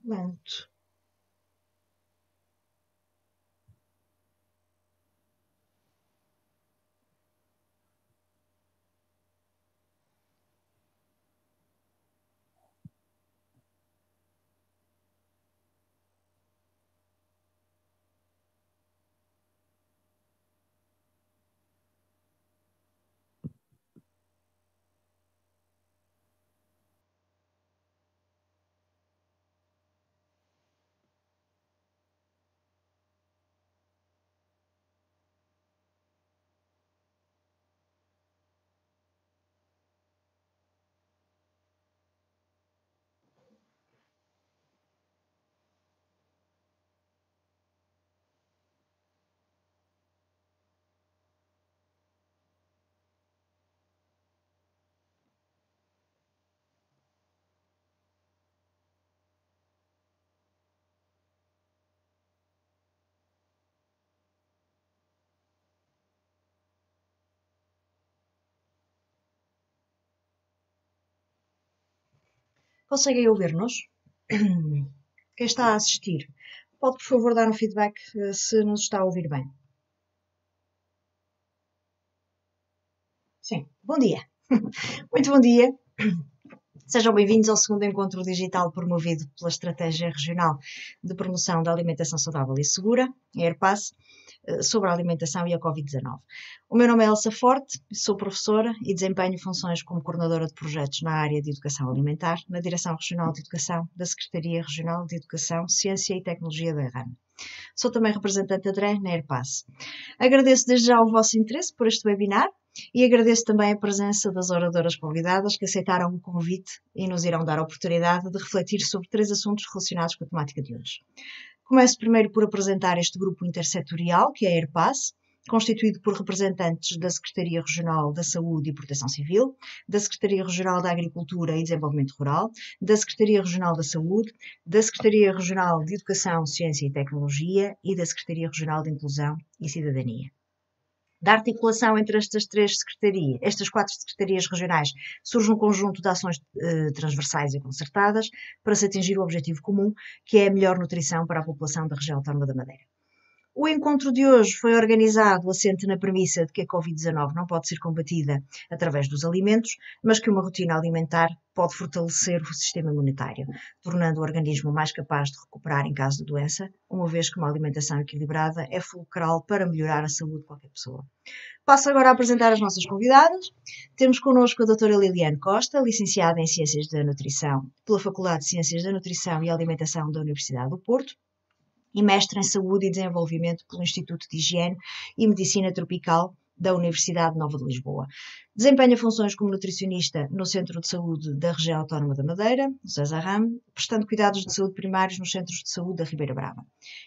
Lento. Conseguem ouvir-nos? Quem está a assistir, pode, por favor, dar um feedback se nos está a ouvir bem. Sim, bom dia. Muito bom dia. Sejam bem-vindos ao segundo encontro digital promovido pela Estratégia Regional de Promoção da Alimentação Saudável e Segura, a ERPAS, sobre a alimentação e a Covid-19. O meu nome é Elsa Forte, sou professora e desempenho funções como coordenadora de projetos na área de Educação Alimentar, na Direção Regional de Educação da Secretaria Regional de Educação, Ciência e Tecnologia da RAM. Sou também representante da DRE na ERPAS. Agradeço desde já o vosso interesse por este webinar e agradeço também a presença das oradoras convidadas que aceitaram o convite e nos irão dar a oportunidade de refletir sobre 3 assuntos relacionados com a temática de hoje. Começo primeiro por apresentar este grupo intersetorial, que é a ERPAS, constituído por representantes da Secretaria Regional da Saúde e Proteção Civil, da Secretaria Regional da Agricultura e Desenvolvimento Rural, da Secretaria Regional da Saúde, da Secretaria Regional de Educação, Ciência e Tecnologia e da Secretaria Regional de Inclusão e Cidadania. Da articulação entre estas 4 secretarias regionais, surge um conjunto de ações transversais e concertadas para se atingir o objetivo comum, que é a melhor nutrição para a população da região autónoma da Madeira. O encontro de hoje foi organizado assente na premissa de que a Covid-19 não pode ser combatida através dos alimentos, mas que uma rotina alimentar pode fortalecer o sistema imunitário, tornando o organismo mais capaz de recuperar em caso de doença, uma vez que uma alimentação equilibrada é fulcral para melhorar a saúde de qualquer pessoa. Passo agora a apresentar as nossas convidadas. Temos connosco a doutora Liliane Costa, licenciada em Ciências da Nutrição pela Faculdade de Ciências da Nutrição e Alimentação da Universidade do Porto, e mestre em Saúde e Desenvolvimento pelo Instituto de Higiene e Medicina Tropical da Universidade Nova de Lisboa. Desempenha funções como nutricionista no Centro de Saúde da Região Autónoma da Madeira, no CESA-RAM, prestando cuidados de saúde primários nos Centros de Saúde da Ribeira Brava.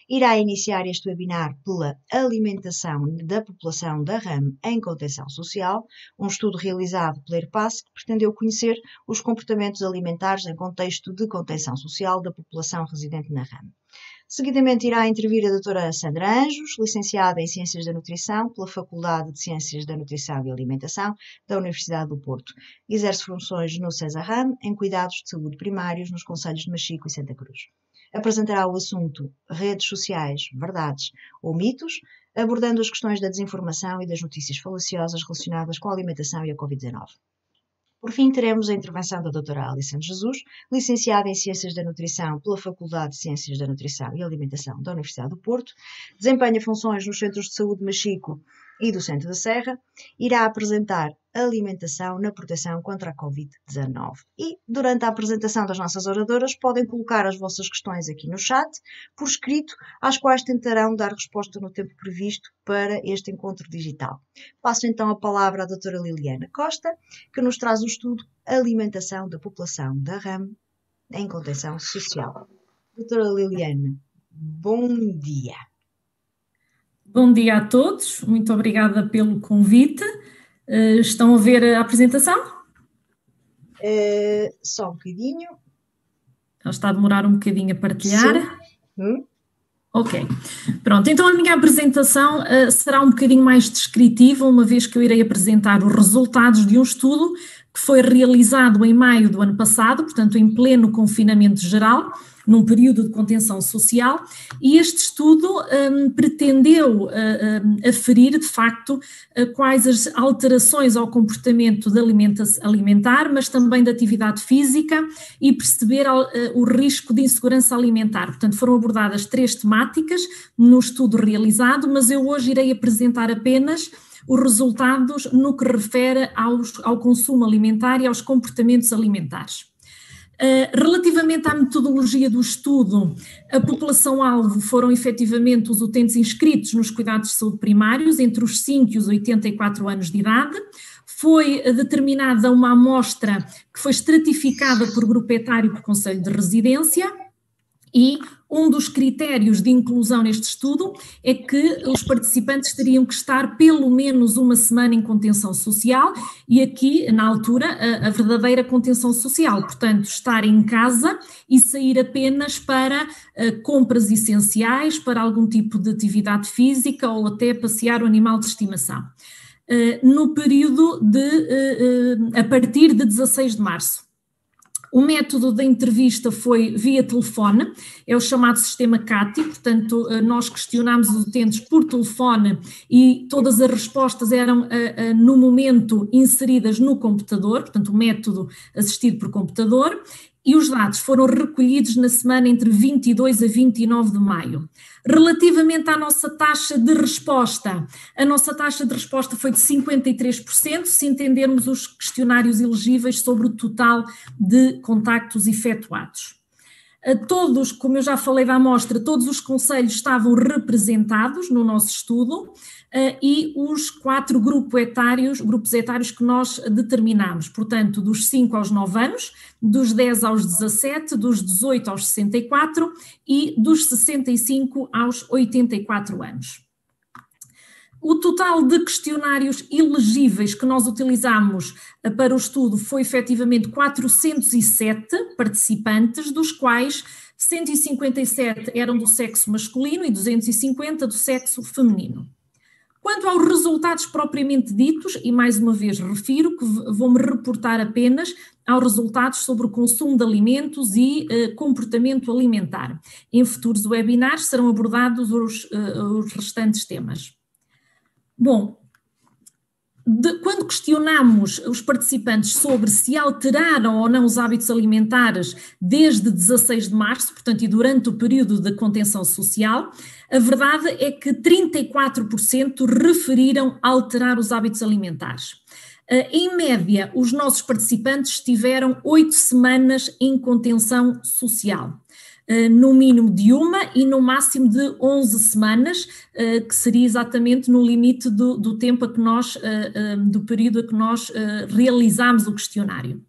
Irá iniciar este webinar pela alimentação da população da RAM em contenção social, um estudo realizado pela ERPAS que pretendeu conhecer os comportamentos alimentares em contexto de contenção social da população residente na RAM. Seguidamente irá intervir a doutora Sandra Anjos, licenciada em Ciências da Nutrição pela Faculdade de Ciências da Nutrição e Alimentação da Universidade do Porto. Exerce funções no CESA-RAM em cuidados de saúde primários nos concelhos de Machico e Santa Cruz. Apresentará o assunto Redes Sociais, Verdades ou Mitos, abordando as questões da desinformação e das notícias falaciosas relacionadas com a alimentação e a Covid-19. Por fim, teremos a intervenção da doutora Alison Jesus, licenciada em Ciências da Nutrição pela Faculdade de Ciências da Nutrição e Alimentação da Universidade do Porto, desempenha funções nos Centros de Saúde de Machico e do Centro da Serra, irá apresentar alimentação na proteção contra a Covid-19. E, durante a apresentação das nossas oradoras, podem colocar as vossas questões aqui no chat, por escrito, às quais tentarão dar resposta no tempo previsto para este encontro digital. Passo então a palavra à doutora Liliane Costa, que nos traz o estudo Alimentação da População da RAM em Contenção Social. Doutora Liliane, bom dia. Bom dia a todos, muito obrigada pelo convite. Estão a ver a apresentação? Só um bocadinho. Ela está a demorar um bocadinho a partilhar. Sim. Ok, pronto, então a minha apresentação será um bocadinho mais descritiva, uma vez que eu irei apresentar os resultados de um estudo que que foi realizado em maio do ano passado, portanto em pleno confinamento geral, num período de contenção social, e este estudo pretendeu aferir, de facto, quais as alterações ao comportamento alimentar, mas também da atividade física, e perceber o risco de insegurança alimentar. Portanto, foram abordadas 3 temáticas no estudo realizado, mas eu hoje irei apresentar apenas os resultados no que refere ao consumo alimentar e aos comportamentos alimentares. Relativamente à metodologia do estudo, a população-alvo foram efetivamente os utentes inscritos nos cuidados de saúde primários entre os 5 e os 84 anos de idade. Foi determinada uma amostra que foi estratificada por grupo etário por conselho de residência, e um dos critérios de inclusão neste estudo é que os participantes teriam que estar pelo menos uma semana em contenção social, e aqui, na altura, a verdadeira contenção social, portanto, estar em casa e sair apenas para compras essenciais, para algum tipo de atividade física ou até passear o animal de estimação. No período a partir de 16 de março. O método da entrevista foi via telefone, é o chamado sistema CATI, portanto nós questionámos os utentes por telefone e todas as respostas eram no momento inseridas no computador, portanto o método assistido por computador, e os dados foram recolhidos na semana entre 22 a 29 de maio. Relativamente à nossa taxa de resposta, a nossa taxa de resposta foi de 53%, se entendermos os questionários elegíveis sobre o total de contactos efetuados. Todos, como eu já falei da amostra, todos os concelhos estavam representados no nosso estudo, e os 4 grupos etários que nós determinamos, portanto, dos 5 aos 9 anos, dos 10 aos 17, dos 18 aos 64 e dos 65 aos 84 anos. O total de questionários elegíveis que nós utilizamos para o estudo foi efetivamente 407 participantes, dos quais 157 eram do sexo masculino e 250 do sexo feminino. Quanto aos resultados propriamente ditos, e mais uma vez refiro que vou-me reportar apenas aos resultados sobre o consumo de alimentos e comportamento alimentar. Em futuros webinars serão abordados os restantes temas. Bom, quando questionamos os participantes sobre se alteraram ou não os hábitos alimentares desde 16 de março, portanto, e durante o período de contenção social, a verdade é que 34% referiram alterar os hábitos alimentares. Em média, os nossos participantes estiveram 8 semanas em contenção social. No mínimo de 1 e no máximo de 11 semanas, que seria exatamente no limite do tempo do período a que nós realizámos o questionário.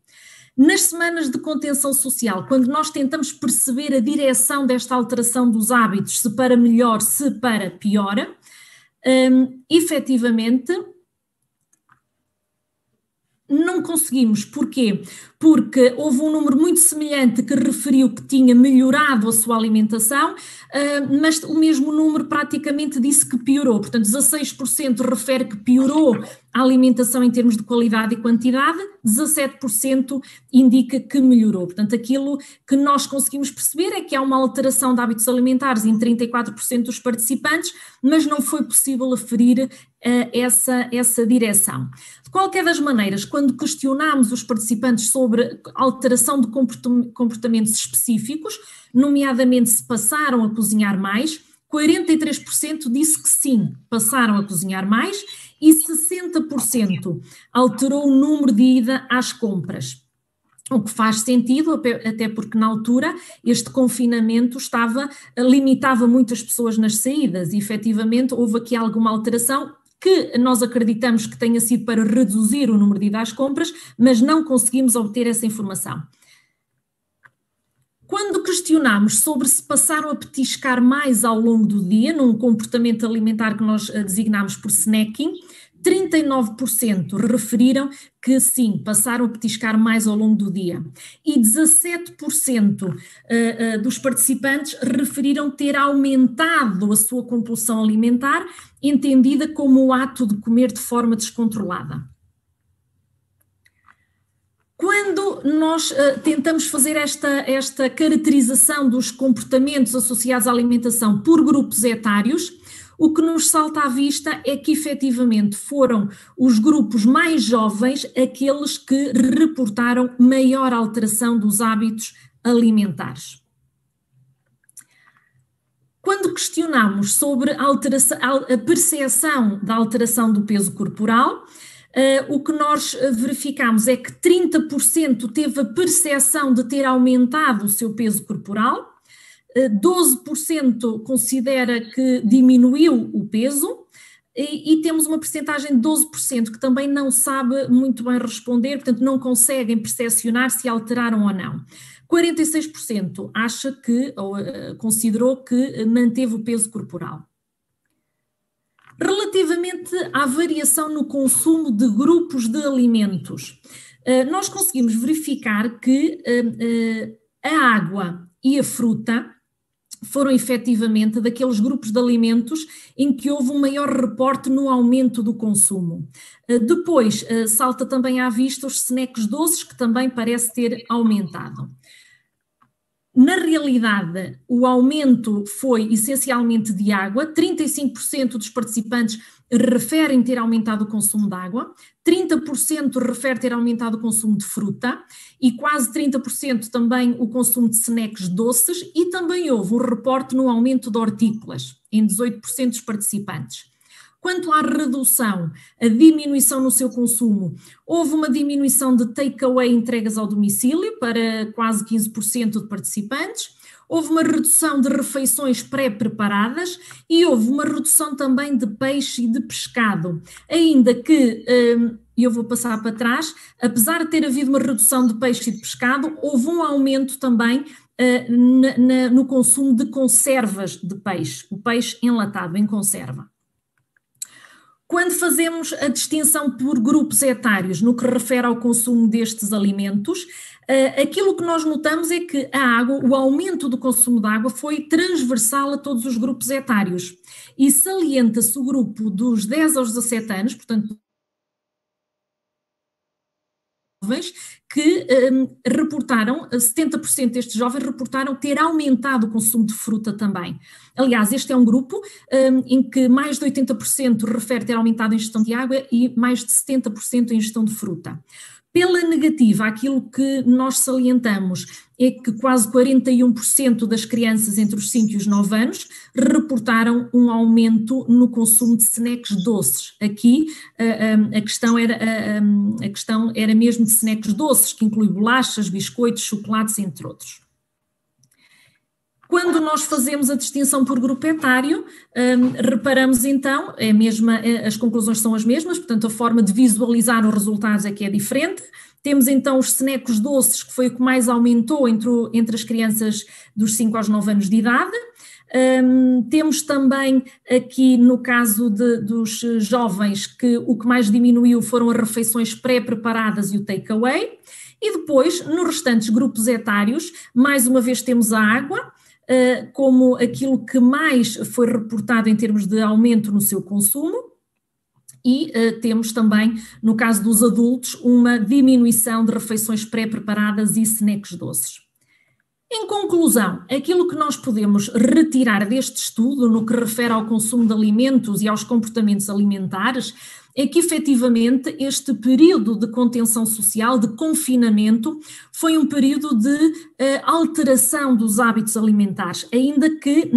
Nas semanas de contenção social, quando nós tentamos perceber a direção desta alteração dos hábitos, se para melhor, se para pior, efetivamente não conseguimos. Porquê? Porque houve um número muito semelhante que referiu que tinha melhorado a sua alimentação, mas o mesmo número praticamente disse que piorou. Portanto, 16% refere que piorou a alimentação em termos de qualidade e quantidade, 17% indica que melhorou. Portanto, aquilo que nós conseguimos perceber é que há uma alteração de hábitos alimentares em 34% dos participantes, mas não foi possível aferir essa direção. De qualquer das maneiras, quando questionámos os participantes sobre alteração de comportamentos específicos, nomeadamente se passaram a cozinhar mais, 43% disse que sim, passaram a cozinhar mais, e 60% alterou o número de ida às compras. O que faz sentido, até porque na altura este confinamento limitava muitas pessoas nas saídas, e efetivamente houve aqui alguma alteração que nós acreditamos que tenha sido para reduzir o número de ida às compras, mas não conseguimos obter essa informação. Quando questionamos sobre se passaram a petiscar mais ao longo do dia, num comportamento alimentar que nós designamos por snacking, 39% referiram que sim, passaram a petiscar mais ao longo do dia, e 17% dos participantes referiram ter aumentado a sua compulsão alimentar, entendida como o ato de comer de forma descontrolada. Quando nós tentamos fazer esta caracterização dos comportamentos associados à alimentação por grupos etários, o que nos salta à vista é que efetivamente foram os grupos mais jovens aqueles que reportaram maior alteração dos hábitos alimentares. Quando questionamos sobre a percepção da alteração do peso corporal, o que nós verificamos é que 30% teve a percepção de ter aumentado o seu peso corporal, 12% considera que diminuiu o peso e temos uma percentagem de 12% que também não sabe muito bem responder, portanto não conseguem percepcionar se alteraram ou não. 46% acha que, ou considerou que manteve o peso corporal. Relativamente à variação no consumo de grupos de alimentos, nós conseguimos verificar que a água e a fruta foram efetivamente daqueles grupos de alimentos em que houve um maior reporte no aumento do consumo. Depois, salta também à vista os snacks doces, que também parece ter aumentado. Na realidade, o aumento foi essencialmente de água, 35% dos participantes referem ter aumentado o consumo de água, 30% refere ter aumentado o consumo de fruta e quase 30% também o consumo de snacks doces e também houve um reporte no aumento de hortícolas, em 18% dos participantes. Quanto à redução, a diminuição no seu consumo, houve uma diminuição de takeaway entregas ao domicílio para quase 15% de participantes, houve uma redução de refeições pré-preparadas e houve uma redução também de peixe e de pescado, ainda que, eu vou passar para trás, apesar de ter havido uma redução de peixe e de pescado, houve um aumento também no consumo de conservas de peixe, o peixe enlatado em conserva. Quando fazemos a distinção por grupos etários no que refere ao consumo destes alimentos, aquilo que nós notamos é que a água, o aumento do consumo de água foi transversal a todos os grupos etários e salienta-se o grupo dos 10 aos 17 anos, portanto, jovens que reportaram, 70% destes jovens reportaram ter aumentado o consumo de fruta também. Aliás, este é um grupo em que mais de 80% refere ter aumentado a ingestão de água e mais de 70% a ingestão de fruta. Pela negativa, aquilo que nós salientamos é que quase 41% das crianças entre os 5 e os 9 anos reportaram um aumento no consumo de snacks doces. Aqui a questão era mesmo de snacks doces, que inclui bolachas, biscoitos, chocolates, entre outros. Quando nós fazemos a distinção por grupo etário, reparamos então, as conclusões são as mesmas, portanto a forma de visualizar os resultados é que é diferente. Temos então os snacks doces, que foi o que mais aumentou entre as crianças dos 5 aos 9 anos de idade. Temos também aqui no caso dos jovens que o que mais diminuiu foram as refeições pré-preparadas e o takeaway. E depois, nos restantes grupos etários, mais uma vez temos a água, como aquilo que mais foi reportado em termos de aumento no seu consumo e temos também, no caso dos adultos, uma diminuição de refeições pré-preparadas e snacks doces. Em conclusão, aquilo que nós podemos retirar deste estudo no que refere ao consumo de alimentos e aos comportamentos alimentares é que efetivamente este período de contenção social, de confinamento, foi um período de alteração dos hábitos alimentares, ainda que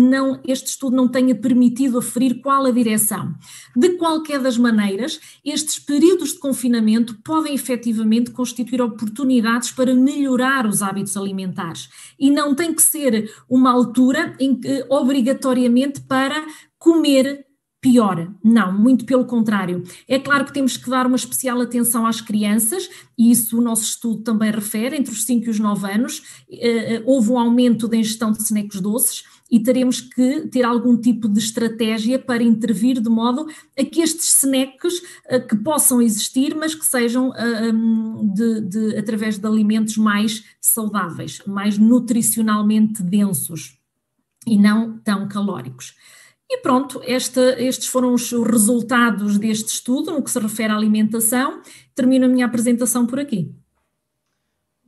este estudo não tenha permitido aferir qual a direção. De qualquer das maneiras, estes períodos de confinamento podem efetivamente constituir oportunidades para melhorar os hábitos alimentares e não tem que ser uma altura em que obrigatoriamente para comer pior, não, muito pelo contrário. É claro que temos que dar uma especial atenção às crianças, e isso o nosso estudo também refere, entre os 5 e os 9 anos, houve um aumento da ingestão de snacks doces e teremos que ter algum tipo de estratégia para intervir de modo a que estes snacks que possam existir, mas que sejam através de alimentos mais saudáveis, mais nutricionalmente densos e não tão calóricos. E pronto, estes foram os resultados deste estudo no que se refere à alimentação. Termino a minha apresentação por aqui.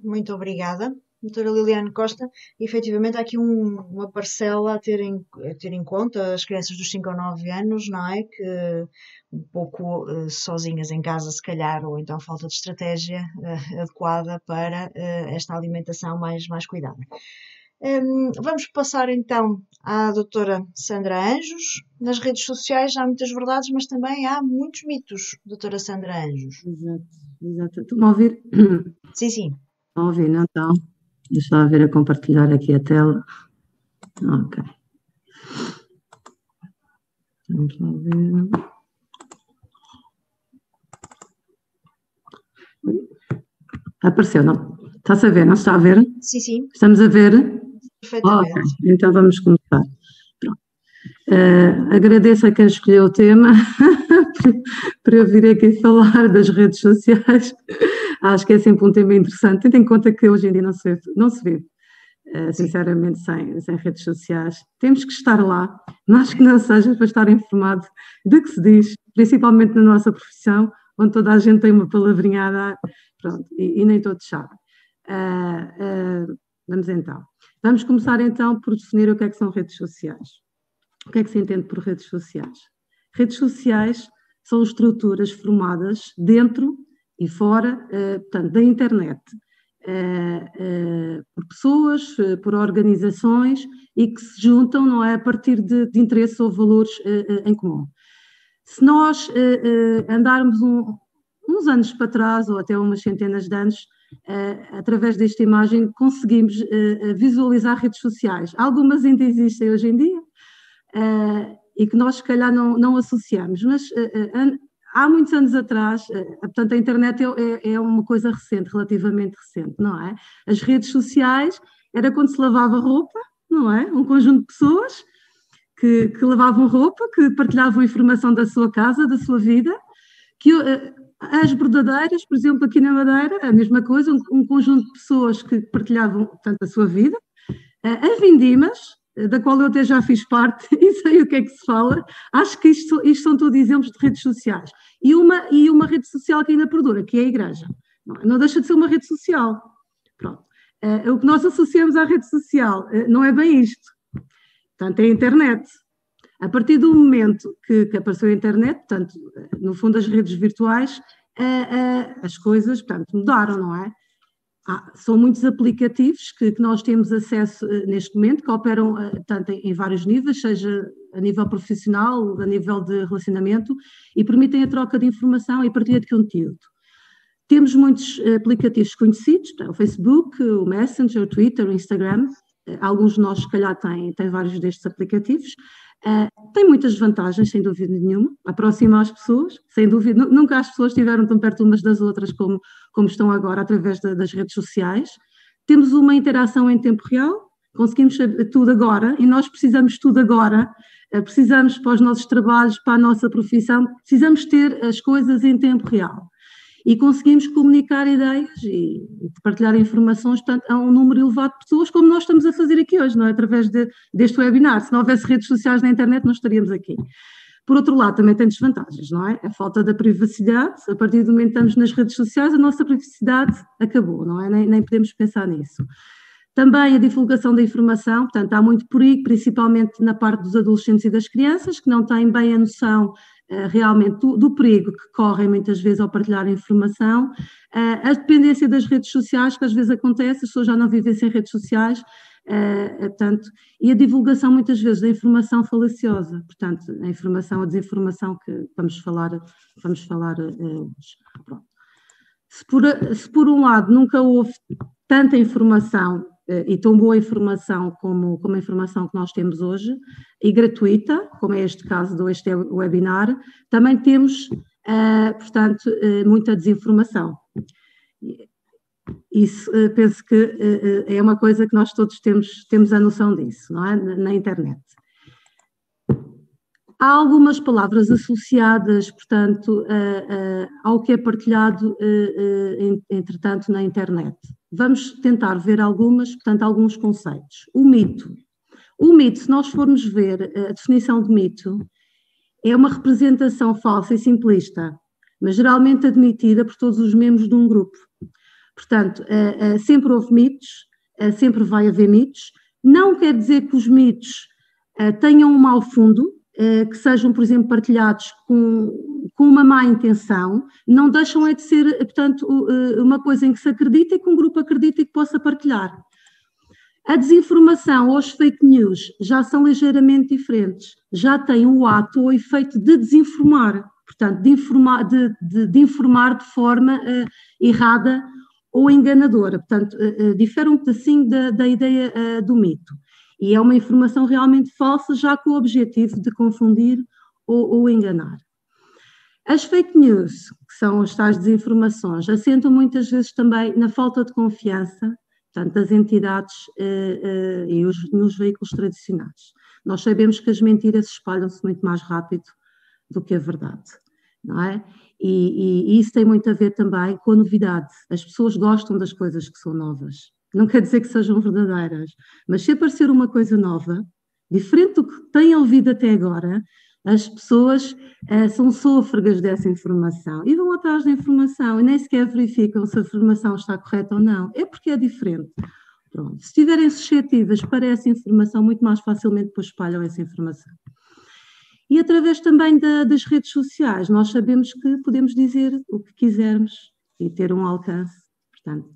Muito obrigada, doutora Liliane Costa. Efetivamente, há aqui uma parcela a ter em conta, as crianças dos 5 ou 9 anos, não é? Que um pouco sozinhas em casa, se calhar, ou então falta de estratégia adequada para esta alimentação mais cuidada. Vamos passar então à doutora Sandra Anjos. Nas redes sociais há muitas verdades, mas também há muitos mitos, doutora Sandra Anjos. Exato, exato. Estão-me a ouvir? Sim, sim. Estão a ouvir, não estão? Deixa eu ver a compartilhar aqui a tela. Ok. Vamos lá ver. Apareceu, não? Está-se a ver, não se está a ver? Sim, sim. Estamos a ver? Perfeitamente. Ok, então vamos começar. Agradeço a quem escolheu o tema para eu vir aqui falar das redes sociais. Acho que é sempre um tema interessante, tendo em conta que hoje em dia não se vive, sinceramente, sem redes sociais. Temos que estar lá, mas que não seja para estar informado de que se diz, principalmente na nossa profissão, onde toda a gente tem uma palavrinha a dar, pronto, e nem todos sabem. Vamos começar então por definir o que é que são redes sociais. O que é que se entende por redes sociais? Redes sociais são estruturas formadas dentro e fora, portanto, da internet, por pessoas, por organizações e que se juntam, não é, a partir de interesses ou valores em comum. Se nós andarmos uns anos para trás, ou até umas centenas de anos, através desta imagem conseguimos visualizar redes sociais. Algumas ainda existem hoje em dia, e que nós se calhar não associamos, mas há muitos anos atrás, portanto a internet é uma coisa recente, relativamente recente, não é? As redes sociais era quando se lavava roupa, não é? Um conjunto de pessoas que lavavam roupa, que partilhavam informação da sua casa, da sua vida, que as bordadeiras, por exemplo, aqui na Madeira, a mesma coisa, um conjunto de pessoas que partilhavam, portanto, a sua vida, as vindimas, da qual eu até já fiz parte e sei o que é que se fala. Acho que isto são todos exemplos de redes sociais. E uma rede social que ainda perdura, que é a igreja. Não deixa de ser uma rede social. Pronto. O que nós associamos à rede social não é bem isto. Portanto, é a internet. A partir do momento que apareceu a internet, portanto, no fundo as redes virtuais, as coisas, portanto, mudaram, não é? São muitos aplicativos que nós temos acesso neste momento, que operam tanto em vários níveis, seja a nível profissional, a nível de relacionamento, e permitem a troca de informação e partilha de conteúdo. Temos muitos aplicativos conhecidos, o Facebook, o Messenger, o Twitter, o Instagram. Alguns de nós, se calhar, têm vários destes aplicativos. Tem muitas vantagens, sem dúvida nenhuma, aproxima as pessoas, sem dúvida, nunca as pessoas estiveram tão perto umas das outras como estão agora através das redes sociais. Temos uma interação em tempo real, conseguimos saber tudo agora e nós precisamos tudo agora, precisamos para os nossos trabalhos, para a nossa profissão, precisamos ter as coisas em tempo real. E conseguimos comunicar ideias e partilhar informações, portanto, a um número elevado de pessoas, como nós estamos a fazer aqui hoje, não é? Através deste webinar. Se não houvesse redes sociais na internet, não estaríamos aqui. Por outro lado, também tem desvantagens, não é? A falta da privacidade. A partir do momento que estamos nas redes sociais, a nossa privacidade acabou, não é? Nem podemos pensar nisso. Também a divulgação da informação, portanto, há muito perigo, principalmente na parte dos adolescentes e das crianças, que não têm bem a noção realmente do perigo que correm muitas vezes ao partilhar informação, a dependência das redes sociais, que às vezes acontece, as pessoas já não vivem sem redes sociais, portanto, e a divulgação muitas vezes da informação falaciosa, portanto, a informação, a desinformação que vamos falar hoje. Pronto. Se por um lado nunca houve tanta informação e tão boa informação como a informação que nós temos hoje, e gratuita, como é este caso deste webinar, também temos, portanto, muita desinformação. Isso, penso que é uma coisa que nós todos temos a noção disso, não é? Na internet. Há algumas palavras associadas, portanto, ao que é partilhado, entretanto, na internet. Vamos tentar ver alguns conceitos. O mito. O mito, se nós formos ver a definição de mito, é uma representação falsa e simplista, mas geralmente admitida por todos os membros de um grupo. Portanto, sempre houve mitos, sempre vai haver mitos. Não quer dizer que os mitos tenham um mau fundo, que sejam, por exemplo, partilhados com uma má intenção, não deixam de ser, portanto, uma coisa em que se acredita e que um grupo acredita e que possa partilhar. A desinformação ou as fake news já são ligeiramente diferentes, já têm o ato ou o efeito de desinformar, portanto, de informar de forma errada ou enganadora, portanto, difere um pedacinho da ideia do mito. E é uma informação realmente falsa, já com o objetivo de confundir ou enganar. As fake news, que são as tais desinformações, assentam muitas vezes também na falta de confiança, portanto, das entidades e nos veículos tradicionais. Nós sabemos que as mentiras espalham-se muito mais rápido do que a verdade, não é? E isso tem muito a ver também com a novidade. As pessoas gostam das coisas que são novas. Não quer dizer que sejam verdadeiras, mas se aparecer uma coisa nova, diferente do que têm ouvido até agora, as pessoas são sôfregas dessa informação e vão atrás da informação e nem sequer verificam se a informação está correta ou não. É porque é diferente. Pronto. Se estiverem suscetíveis para essa informação, muito mais facilmente depois espalham essa informação. E através também das redes sociais, nós sabemos que podemos dizer o que quisermos e ter um alcance. Portanto,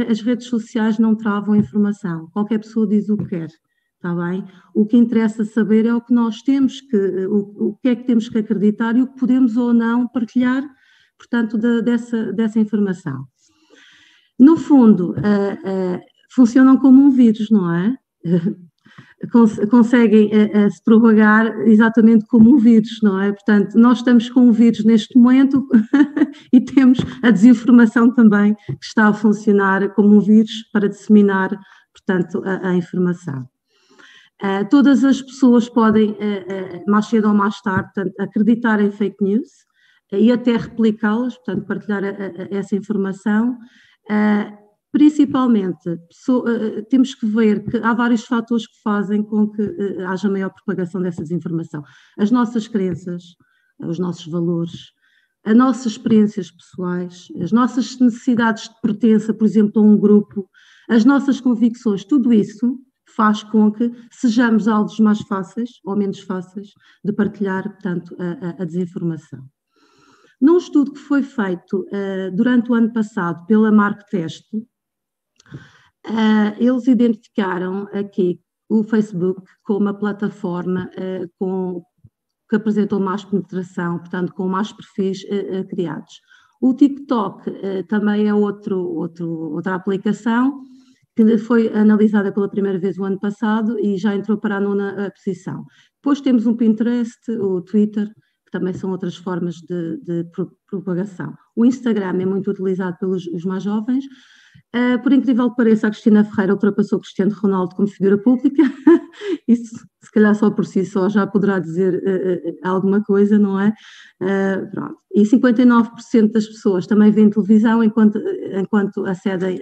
as redes sociais não travam a informação. Qualquer pessoa diz o que quer. Está bem? O que interessa saber é o que nós temos o que é que temos que acreditar e o que podemos ou não partilhar, portanto, dessa informação. No fundo, funcionam como um vírus, não é? Conseguem se propagar exatamente como um vírus, não é? Portanto, nós estamos com um vírus neste momento e temos a desinformação também que está a funcionar como um vírus para disseminar, portanto, a informação. Todas as pessoas podem, mais cedo ou mais tarde, portanto, acreditar em fake news e até replicá-las, portanto, partilhar essa informação. Principalmente, temos que ver que há vários fatores que fazem com que haja maior propagação dessa desinformação. As nossas crenças, os nossos valores, as nossas experiências pessoais, as nossas necessidades de pertença, por exemplo, a um grupo, as nossas convicções, tudo isso faz com que sejamos alvos mais fáceis ou menos fáceis de partilhar, portanto, a desinformação. Num estudo que foi feito durante o ano passado pela Marktest, eles identificaram aqui o Facebook como uma plataforma que apresentou mais penetração, portanto, com mais perfis criados. O TikTok também é outra aplicação que foi analisada pela primeira vez o ano passado e já entrou para a 9ª posição. Depois temos o Pinterest, o Twitter, que também são outras formas de propagação. O Instagram é muito utilizado pelos mais jovens. Por incrível que pareça, a Cristina Ferreira ultrapassou o Cristiano Ronaldo como figura pública. Isso, se calhar, só por si só já poderá dizer alguma coisa, não é? Pronto. E 59% das pessoas também veem televisão enquanto acedem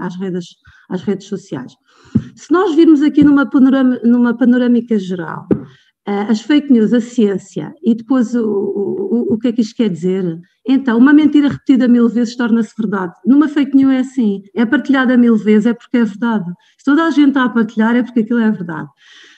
às redes sociais. Se nós virmos aqui numa panorâmica geral, as fake news, a ciência e depois o que é que isto quer dizer? Então, uma mentira repetida 1000 vezes torna-se verdade. Numa fake news é assim, é partilhada 1000 vezes é porque é verdade. Se toda a gente está a partilhar é porque aquilo é verdade.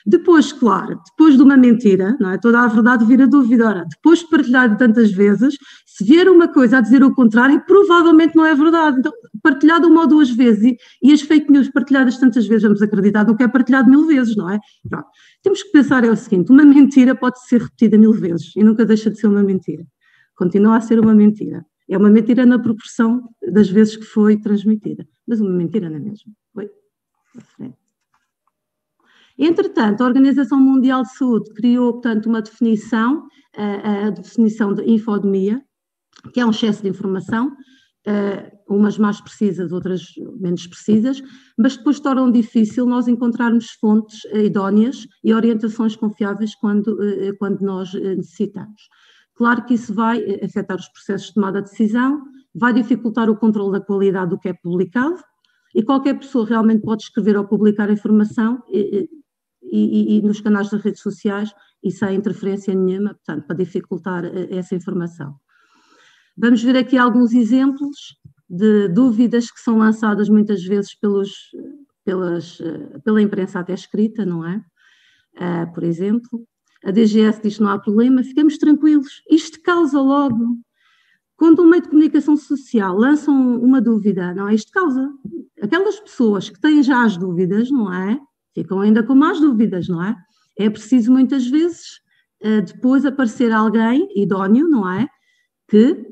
Depois, claro, depois de uma mentira, não é? Toda a verdade vira dúvida. Ora, depois de partilhar tantas vezes, se vier uma coisa a dizer o contrário, provavelmente não é verdade. Então, partilhado uma ou duas vezes e as fake news partilhadas tantas vezes, vamos acreditar no que é partilhado 1000 vezes, não é? Pronto. Temos que pensar é o seguinte, uma mentira pode ser repetida 1000 vezes e nunca deixa de ser uma mentira. Continua a ser uma mentira. É uma mentira na proporção das vezes que foi transmitida, mas uma mentira não é mesmo. Foi? Entretanto, a Organização Mundial de Saúde criou, portanto, uma definição, a definição de infodemia, que é um excesso de informação, umas mais precisas, outras menos precisas, mas depois tornam difícil nós encontrarmos fontes idóneas e orientações confiáveis quando nós necessitamos. Claro que isso vai afetar os processos de tomada de decisão, vai dificultar o controle da qualidade do que é publicado e qualquer pessoa realmente pode escrever ou publicar informação e nos canais das redes sociais e sem interferência nenhuma, portanto, para dificultar essa informação. Vamos ver aqui alguns exemplos de dúvidas que são lançadas muitas vezes pela imprensa até escrita, não é? Por exemplo, a DGS diz que não há problema, ficamos tranquilos. Isto causa logo, quando um meio de comunicação social lança uma dúvida, não é? Isto causa. Aquelas pessoas que têm já as dúvidas, não é? Ficam ainda com mais dúvidas, não é? É preciso muitas vezes depois aparecer alguém idóneo, não é? Que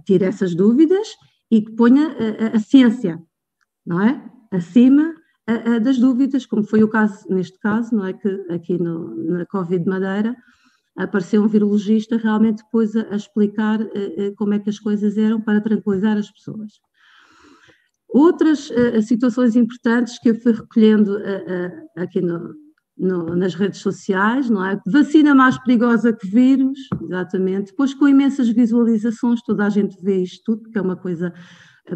tire essas dúvidas e que ponha a ciência, não é? Acima das dúvidas, como foi o caso, neste caso, não é? Que aqui na Covid de Madeira apareceu um virologista realmente depois a explicar como é que as coisas eram para tranquilizar as pessoas. Outras situações importantes que eu fui recolhendo aqui nas redes sociais, não é? Vacina mais perigosa que vírus, exatamente, depois com imensas visualizações, toda a gente vê isto tudo, que é uma coisa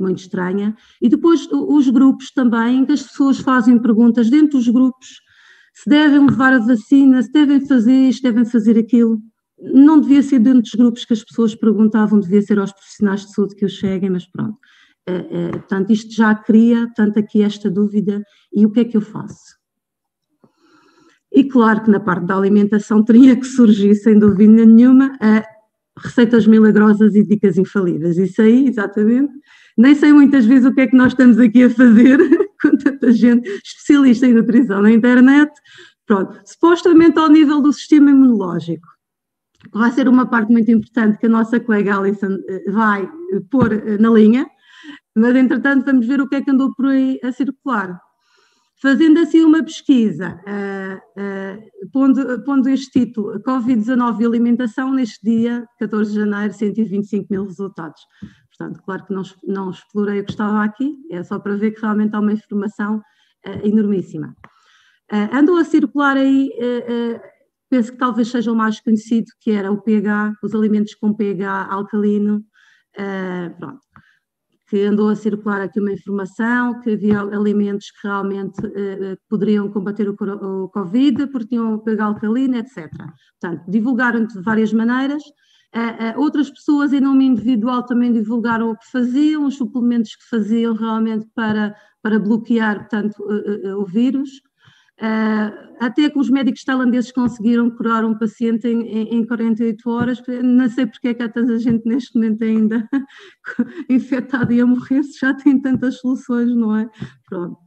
muito estranha, e depois os grupos também, que as pessoas fazem perguntas dentro dos grupos, se devem levar a vacina, se devem fazer isto, devem fazer aquilo. Não devia ser dentro dos grupos que as pessoas perguntavam, devia ser aos profissionais de saúde que os seguem, mas pronto. Portanto, isto já cria, portanto, aqui esta dúvida, e o que é que eu faço? E claro que na parte da alimentação teria que surgir, sem dúvida nenhuma, receitas milagrosas e dicas infalíveis. Isso aí, exatamente. Nem sei muitas vezes o que é que nós estamos aqui a fazer, com tanta gente especialista em nutrição na internet. Pronto, supostamente ao nível do sistema imunológico. Vai ser uma parte muito importante que a nossa colega Alison vai pôr na linha, mas entretanto vamos ver o que é que andou por aí a circular. Fazendo assim uma pesquisa, pondo este título, Covid-19 e alimentação, neste dia, 14 de janeiro, 125 mil resultados. Portanto, claro que não explorei o que estava aqui, é só para ver que realmente há uma informação enormíssima. Andou a circular aí, penso que talvez seja o mais conhecido, que era o pH, os alimentos com pH alcalino, pronto. Que andou a circular aqui uma informação, que havia alimentos que realmente poderiam combater o Covid, porque tinham o pH alcalino, etc. Portanto, divulgaram de várias maneiras. Outras pessoas, em nome individual, também divulgaram o que faziam, os suplementos que faziam realmente para bloquear, portanto, o vírus. Até que os médicos tailandeses conseguiram curar um paciente em 48 horas, não sei porque é que há tanta gente neste momento ainda infectada e a morrer, se já tem tantas soluções, não é? Pronto,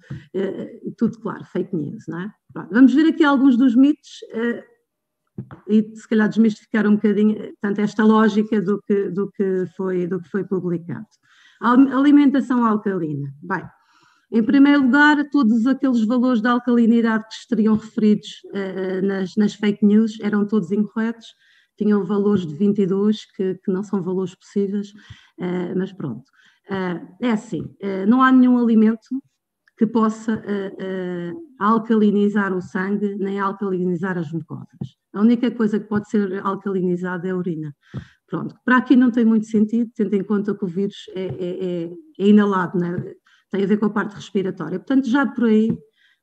tudo claro, fake news, não é? Pronto, vamos ver aqui alguns dos mitos e se calhar desmistificar um bocadinho, portanto, esta lógica do que foi publicado. A alimentação alcalina, bem, em primeiro lugar, todos aqueles valores de alcalinidade que estariam referidos nas fake news eram todos incorretos, tinham valores de 22, que não são valores possíveis, mas pronto. É assim, não há nenhum alimento que possa alcalinizar o sangue, nem alcalinizar as mucosas. A única coisa que pode ser alcalinizada é a urina. Pronto, para aqui não tem muito sentido, tendo em conta que o vírus é inalado, não é? Tem a ver com a parte respiratória. Portanto, já por aí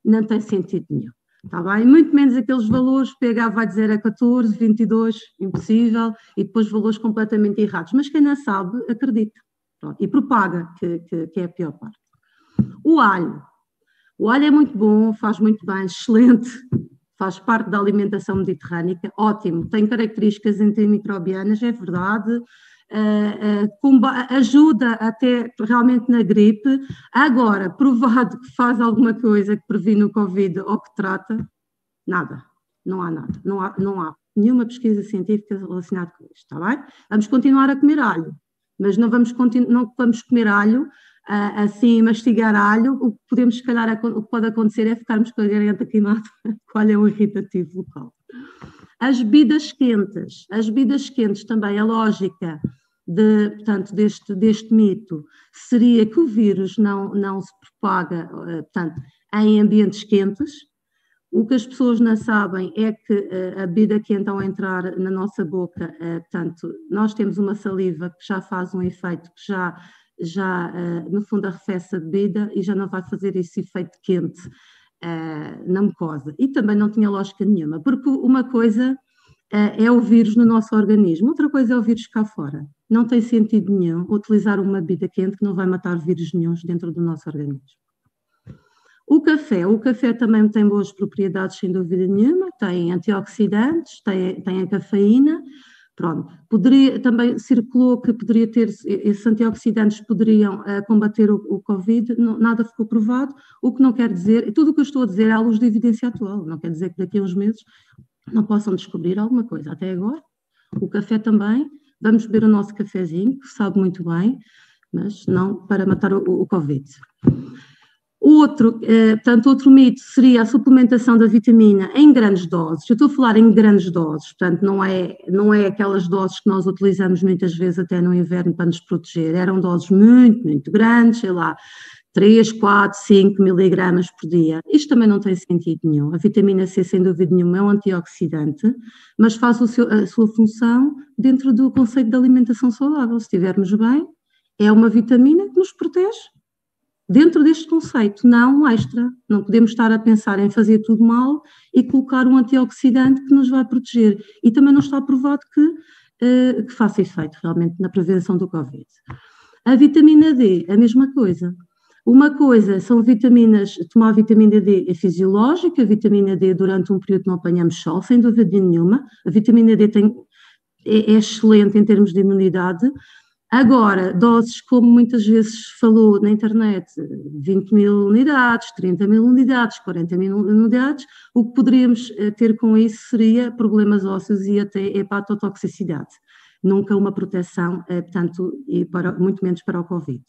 não tem sentido nenhum. Está bem? Muito menos aqueles valores, pH vai dizer a 14, 22, impossível, e depois valores completamente errados. Mas quem não sabe, acredita. Pronto, e propaga, que é a pior parte. O alho. O alho é muito bom, faz muito bem, excelente, faz parte da alimentação mediterrânica, ótimo, tem características antimicrobianas, é verdade, ajuda até realmente na gripe. Agora, provado que faz alguma coisa que previne o Covid ou que trata, nada, não há nada, não há nenhuma pesquisa científica relacionada com isto, está bem? Vamos continuar a comer alho, mas não vamos comer alho, assim, mastigar alho. O que podemos, se calhar, o que pode acontecer é ficarmos com a garganta queimada, qual é o irritativo local. As bebidas quentes também, a lógica portanto, deste mito seria que o vírus não se propaga, portanto, em ambientes quentes. O que as pessoas não sabem é que a bebida quente, ao entrar na nossa boca, portanto, nós temos uma saliva que já faz um efeito que já no fundo arrefece a bebida e já não vai fazer esse efeito quente na mucosa. E também não tinha lógica nenhuma, porque uma coisa é o vírus no nosso organismo, outra coisa é o vírus cá fora. não tem sentido nenhum utilizar uma bebida quente que não vai matar vírus nenhuns dentro do nosso organismo. O café também tem boas propriedades, sem dúvida nenhuma, tem antioxidantes, tem a cafeína, pronto. Também circulou que poderia ter, esses antioxidantes poderiam combater o Covid, nada ficou provado, o que não quer dizer, tudo o que eu estou a dizer é à luz da evidência atual, não quer dizer que daqui a uns meses não possam descobrir alguma coisa. Até agora, o café também, vamos beber o nosso cafezinho, que sabe muito bem, mas não para matar o Covid. Outro mito seria a suplementação da vitamina em grandes doses. Eu estou a falar em grandes doses, portanto não é aquelas doses que nós utilizamos muitas vezes até no inverno para nos proteger, eram doses muito, muito grandes, sei lá, 3, 4, 5 miligramas por dia. Isto também não tem sentido nenhum. A vitamina C, sem dúvida nenhuma, é um antioxidante, mas faz a sua função dentro do conceito de alimentação saudável. Se estivermos bem, é uma vitamina que nos protege. Dentro deste conceito, não extra. Não podemos estar a pensar em fazer tudo mal e colocar um antioxidante que nos vai proteger. E também não está provado que faça efeito realmente na prevenção do Covid. A vitamina D, a mesma coisa. Uma coisa são vitaminas, tomar vitamina D é fisiológica, a vitamina D durante um período não apanhamos sol, sem dúvida nenhuma. A vitamina D é excelente em termos de imunidade. Agora, doses, como muitas vezes falou na internet, 20 mil unidades, 30 mil unidades, 40 mil unidades, o que poderíamos ter com isso seria problemas ósseos e até hepatotoxicidade. Nunca uma proteção, portanto, muito menos para o Covid.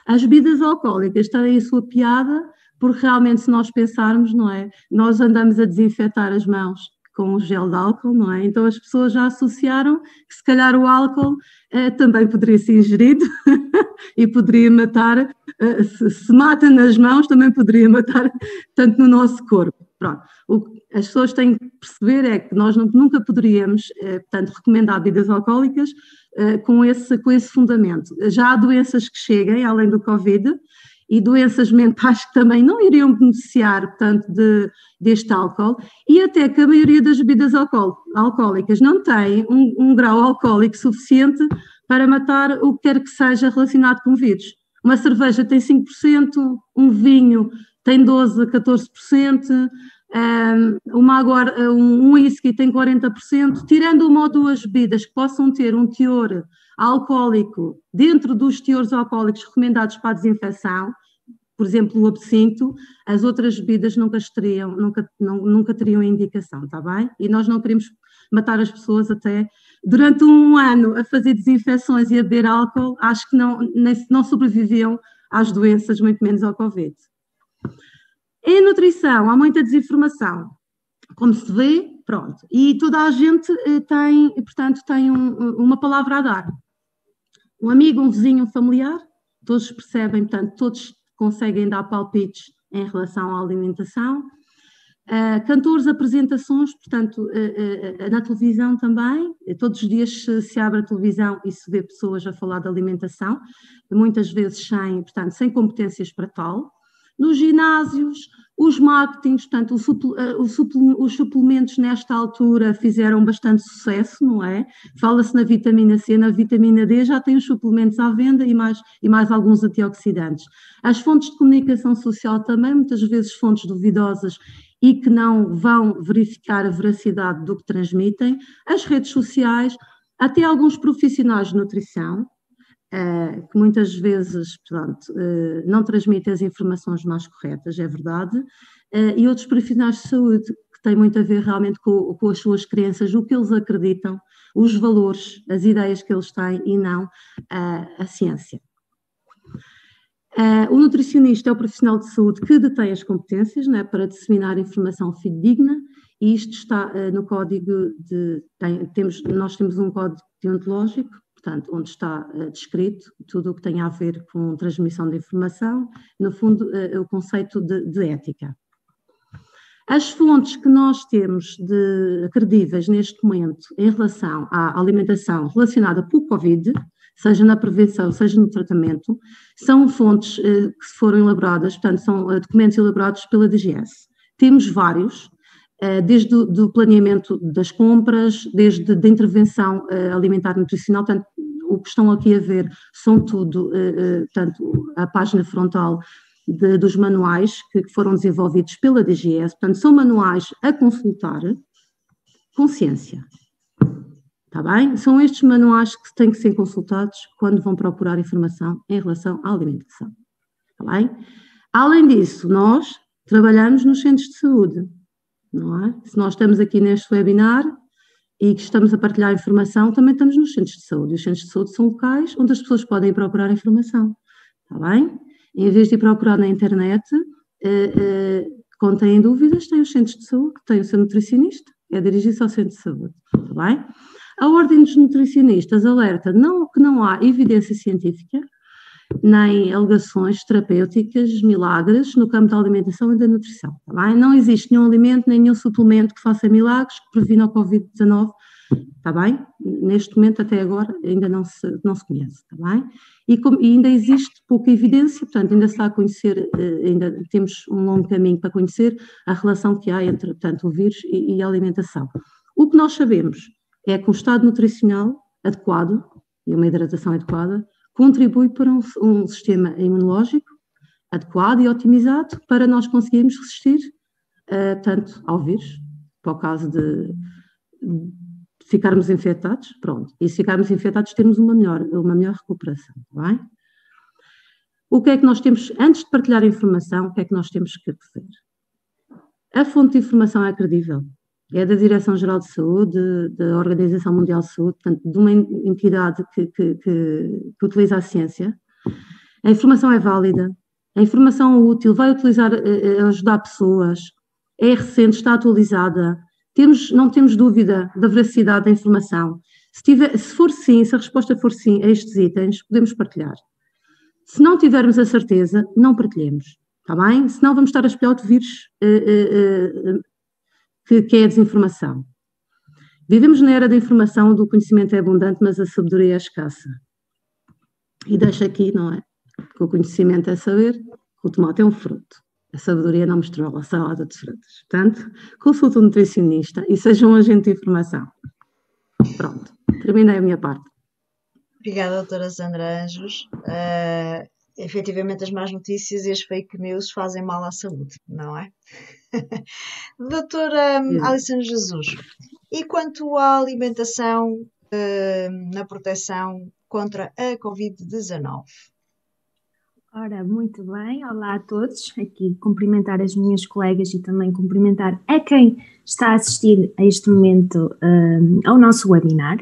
As bebidas alcoólicas têm a sua piada, porque realmente se nós pensarmos, não é? Nós andamos a desinfetar as mãos com o gel de álcool, não é? Então as pessoas já associaram que se calhar o álcool também poderia ser ingerido e poderia matar, se mata nas mãos, também poderia matar tanto no nosso corpo. Pronto. O que as pessoas têm que perceber é que nós nunca poderíamos, portanto, recomendar bebidas alcoólicas com esse fundamento. Já há doenças que cheguem, além do Covid, e doenças mentais que também não iriam beneficiar, portanto, deste álcool, e até que a maioria das bebidas alcoólicas não tem um grau alcoólico suficiente para matar o que quer que seja relacionado com vírus. Uma cerveja tem 5%, um vinho tem 12%, 14%, um whisky tem 40%, tirando uma ou duas bebidas que possam ter um teor alcoólico dentro dos teores alcoólicos recomendados para a desinfecção, por exemplo, o absinto, as outras bebidas nunca teriam indicação, está bem? E nós não queremos matar as pessoas até durante um ano a fazer desinfecções e a beber álcool, acho que não sobreviviam às doenças, muito menos ao Covid. Em nutrição, há muita desinformação, como se vê, pronto, e toda a gente tem uma palavra a dar. Um amigo, um vizinho, um familiar, todos percebem, portanto, todos conseguem dar palpites em relação à alimentação. Cantores, apresentações, portanto, na televisão também, todos os dias se abre a televisão e se vê pessoas a falar de alimentação, muitas vezes sem competências para tal. Nos ginásios, os marketings, portanto, os suplementos nesta altura fizeram bastante sucesso, não é? Fala-se na vitamina C, na vitamina D, já tem os suplementos à venda e mais alguns antioxidantes. As fontes de comunicação social também, muitas vezes fontes duvidosas e que não vão verificar a veracidade do que transmitem. As redes sociais, até alguns profissionais de nutrição, que muitas vezes, portanto, não transmitem as informações mais corretas, é verdade, e outros profissionais de saúde que têm muito a ver realmente com as suas crenças, o que eles acreditam, os valores, as ideias que eles têm e não a ciência. O nutricionista é o profissional de saúde que detém as competências, não é, para disseminar informação fidedigna, e isto está no código nós temos um código deontológico, portanto, onde está descrito tudo o que tem a ver com transmissão de informação, no fundo, o conceito de ética. As fontes que nós temos credíveis neste momento em relação à alimentação relacionada com o Covid, seja na prevenção, seja no tratamento, são fontes que foram elaboradas, portanto, são documentos elaborados pela DGS. Temos vários, desde o planeamento das compras, desde a intervenção alimentar nutricional, portanto, o que estão aqui a ver são tudo, portanto, a página frontal dos manuais que foram desenvolvidos pela DGS, portanto, são manuais a consultar com ciência. Está bem? São estes manuais que têm que ser consultados quando vão procurar informação em relação à alimentação. Está bem? Além disso, nós trabalhamos nos centros de saúde, não é? Se nós estamos aqui neste webinar e que estamos a partilhar informação, também estamos nos centros de saúde. E os centros de saúde são locais onde as pessoas podem ir procurar informação. Está bem? Em vez de ir procurar na internet, quando têm dúvidas, têm os centros de saúde, têm o seu nutricionista, é dirigir-se ao centro de saúde. Está bem? A Ordem dos Nutricionistas alerta que não há evidência científica, nem alegações terapêuticas, milagres no campo da alimentação e da nutrição. Tá bem? Não existe nenhum alimento, nem nenhum suplemento que faça milagres, que previna o Covid-19. Está bem? Neste momento, até agora, ainda não se conhece. Está bem? E ainda existe pouca evidência, portanto, ainda se está a conhecer, ainda temos um longo caminho para conhecer a relação que há entre, portanto, o vírus e a alimentação. O que nós sabemos é que um estado nutricional adequado e uma hidratação adequada contribui para um sistema imunológico adequado e otimizado para nós conseguirmos resistir, tanto ao vírus, para o caso de ficarmos infectados, pronto, e se ficarmos infectados termos uma melhor recuperação, tá bem? O que é que nós temos, antes de partilhar a informação, o que é que nós temos que fazer? A fonte de informação é credível. É da Direção-Geral de Saúde, da Organização Mundial de Saúde, portanto, de uma entidade que utiliza a ciência. A informação é válida, a informação é útil, vai ajudar pessoas, é recente, está atualizada, não temos dúvida da veracidade da informação. Se for sim, se a resposta for sim a estes itens, podemos partilhar. Se não tivermos a certeza, não partilhemos, está bem? Senão vamos estar a espalhar outro vírus que é a desinformação. Vivemos na era da informação, onde o conhecimento é abundante, mas a sabedoria é escassa. E deixo aqui, não é? Que o conhecimento é saber, o tomate é um fruto. A sabedoria não mistura a salada de frutas. Portanto, consulte um nutricionista e seja um agente de informação. Pronto, terminei a minha parte. Obrigada, doutora Sandra Anjos. Efetivamente, as más notícias e as fake news fazem mal à saúde, não é? Doutora Alison Jesus, e quanto à alimentação na proteção contra a Covid-19? Ora, muito bem, olá a todos, aqui cumprimentar as minhas colegas e também cumprimentar a quem está a assistir a este momento ao nosso webinar.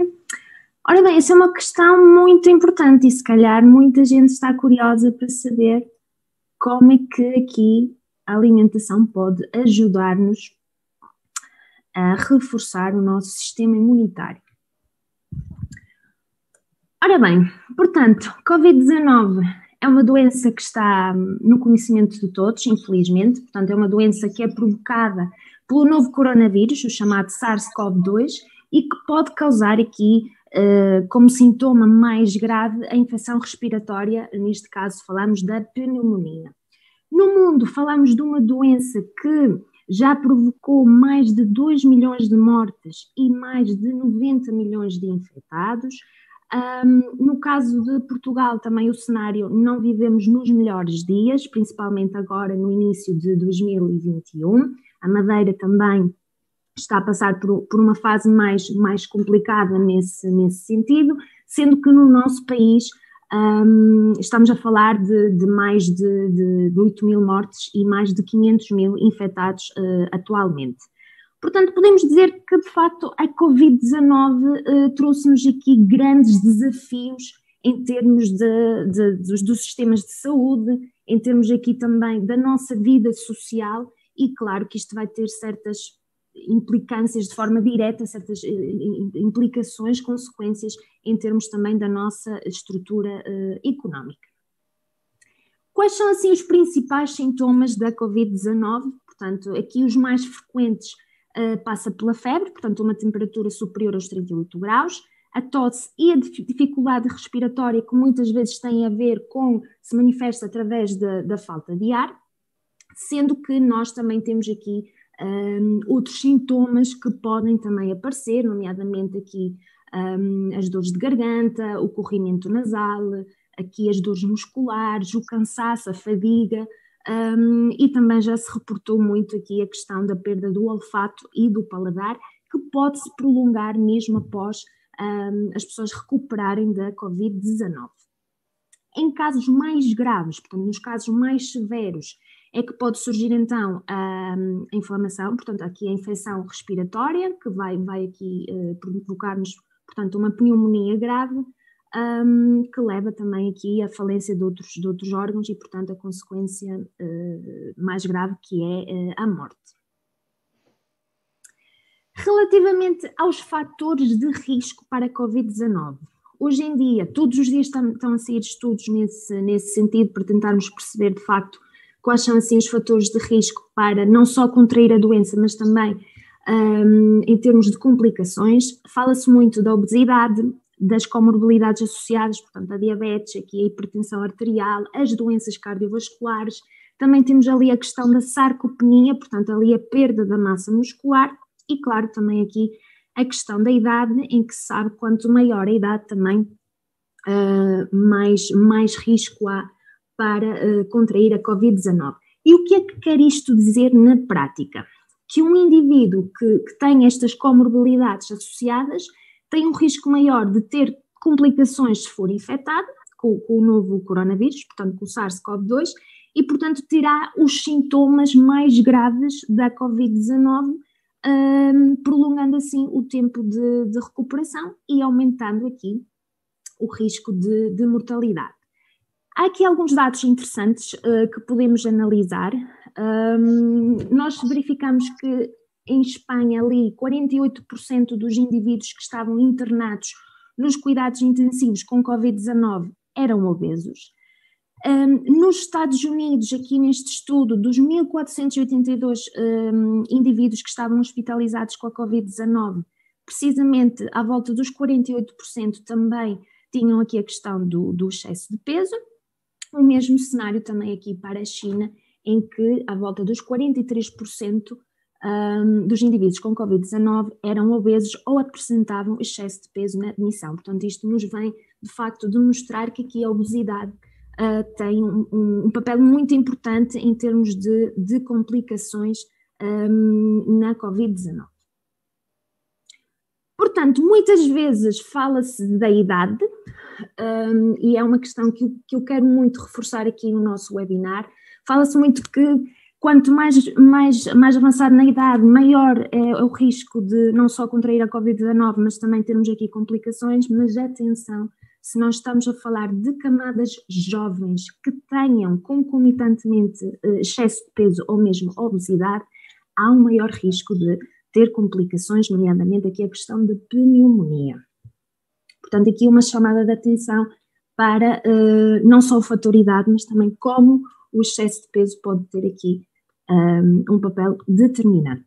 Ora bem, essa é uma questão muito importante e se calhar muita gente está curiosa para saber como é que aqui a alimentação pode ajudar-nos a reforçar o nosso sistema imunitário. Ora bem, portanto, Covid-19 é uma doença que está no conhecimento de todos, infelizmente, portanto é uma doença que é provocada pelo novo coronavírus, o chamado SARS-CoV-2, e que pode causar aqui, como sintoma mais grave, a infecção respiratória, neste caso falamos da pneumonia. No mundo falamos de uma doença que já provocou mais de 2 milhões de mortes e mais de 90 milhões de infectados. No caso de Portugal também o cenário não vivemos nos melhores dias, principalmente agora no início de 2021. A Madeira também está a passar por uma fase mais complicada nesse sentido, sendo que no nosso país estamos a falar de mais de 8 mil mortes e mais de 500 mil infectados atualmente. Portanto, podemos dizer que, de facto, a Covid-19 trouxe-nos aqui grandes desafios em termos dos sistemas de saúde, em termos aqui também da nossa vida social e, claro, que isto vai ter certas implicâncias de forma direta, certas implicações, consequências em termos também da nossa estrutura económica. Quais são, assim, os principais sintomas da Covid-19? Portanto, aqui os mais frequentes passa pela febre, portanto uma temperatura superior aos 38 graus, a tosse e a dificuldade respiratória que muitas vezes tem a ver com, se manifesta através da falta de ar, sendo que nós também temos aqui outros sintomas que podem também aparecer, nomeadamente aqui as dores de garganta, o corrimento nasal, aqui as dores musculares, o cansaço, a fadiga, e também já se reportou muito aqui a questão da perda do olfato e do paladar, que pode-se prolongar mesmo após as pessoas recuperarem da Covid-19. Em casos mais graves, portanto, nos casos mais severos, é que pode surgir então a inflamação, portanto, aqui a infecção respiratória, que vai aqui provocar-nos, portanto, uma pneumonia grave, que leva também aqui à falência de outros órgãos e, portanto, a consequência mais grave, que é a morte. Relativamente aos fatores de risco para a Covid-19, hoje em dia, todos os dias estão a sair estudos nesse sentido, para tentarmos perceber, de facto, quais são assim os fatores de risco para não só contrair a doença, mas também em termos de complicações. Fala-se muito da obesidade, das comorbilidades associadas, portanto, a diabetes, aqui a hipertensão arterial, as doenças cardiovasculares. Também temos ali a questão da sarcopenia, portanto, ali a perda da massa muscular. E, claro, também aqui a questão da idade, em que se sabe quanto maior a idade também, mais risco há para contrair a Covid-19. E o que é que quer isto dizer na prática? Que um indivíduo que tem estas comorbilidades associadas tem um risco maior de ter complicações se for infectado com o novo coronavírus, portanto com o SARS-CoV-2, e portanto terá os sintomas mais graves da Covid-19, prolongando assim o tempo de recuperação e aumentando aqui o risco de mortalidade. Há aqui alguns dados interessantes que podemos analisar. Nós verificamos que em Espanha ali 48% dos indivíduos que estavam internados nos cuidados intensivos com Covid-19 eram obesos. Nos Estados Unidos, aqui neste estudo, dos 1.482 indivíduos que estavam hospitalizados com a Covid-19, precisamente à volta dos 48% também tinham aqui a questão do excesso de peso. O mesmo cenário também aqui para a China, em que à volta dos 43% dos indivíduos com Covid-19 eram obesos ou apresentavam excesso de peso na admissão. Portanto, isto nos vem, de facto, demonstrar que aqui a obesidade tem um papel muito importante em termos de complicações na Covid-19. Portanto, muitas vezes fala-se da idade, e é uma questão que eu quero muito reforçar aqui no nosso webinar. Fala-se muito que quanto mais avançado na idade, maior é o risco de não só contrair a Covid-19, mas também termos aqui complicações. Mas atenção, se nós estamos a falar de camadas jovens que tenham concomitantemente excesso de peso ou mesmo obesidade, há um maior risco de ter complicações, nomeadamente aqui a questão de pneumonia. Portanto, aqui uma chamada de atenção para não só o fator idade, mas também como o excesso de peso pode ter aqui um papel determinante.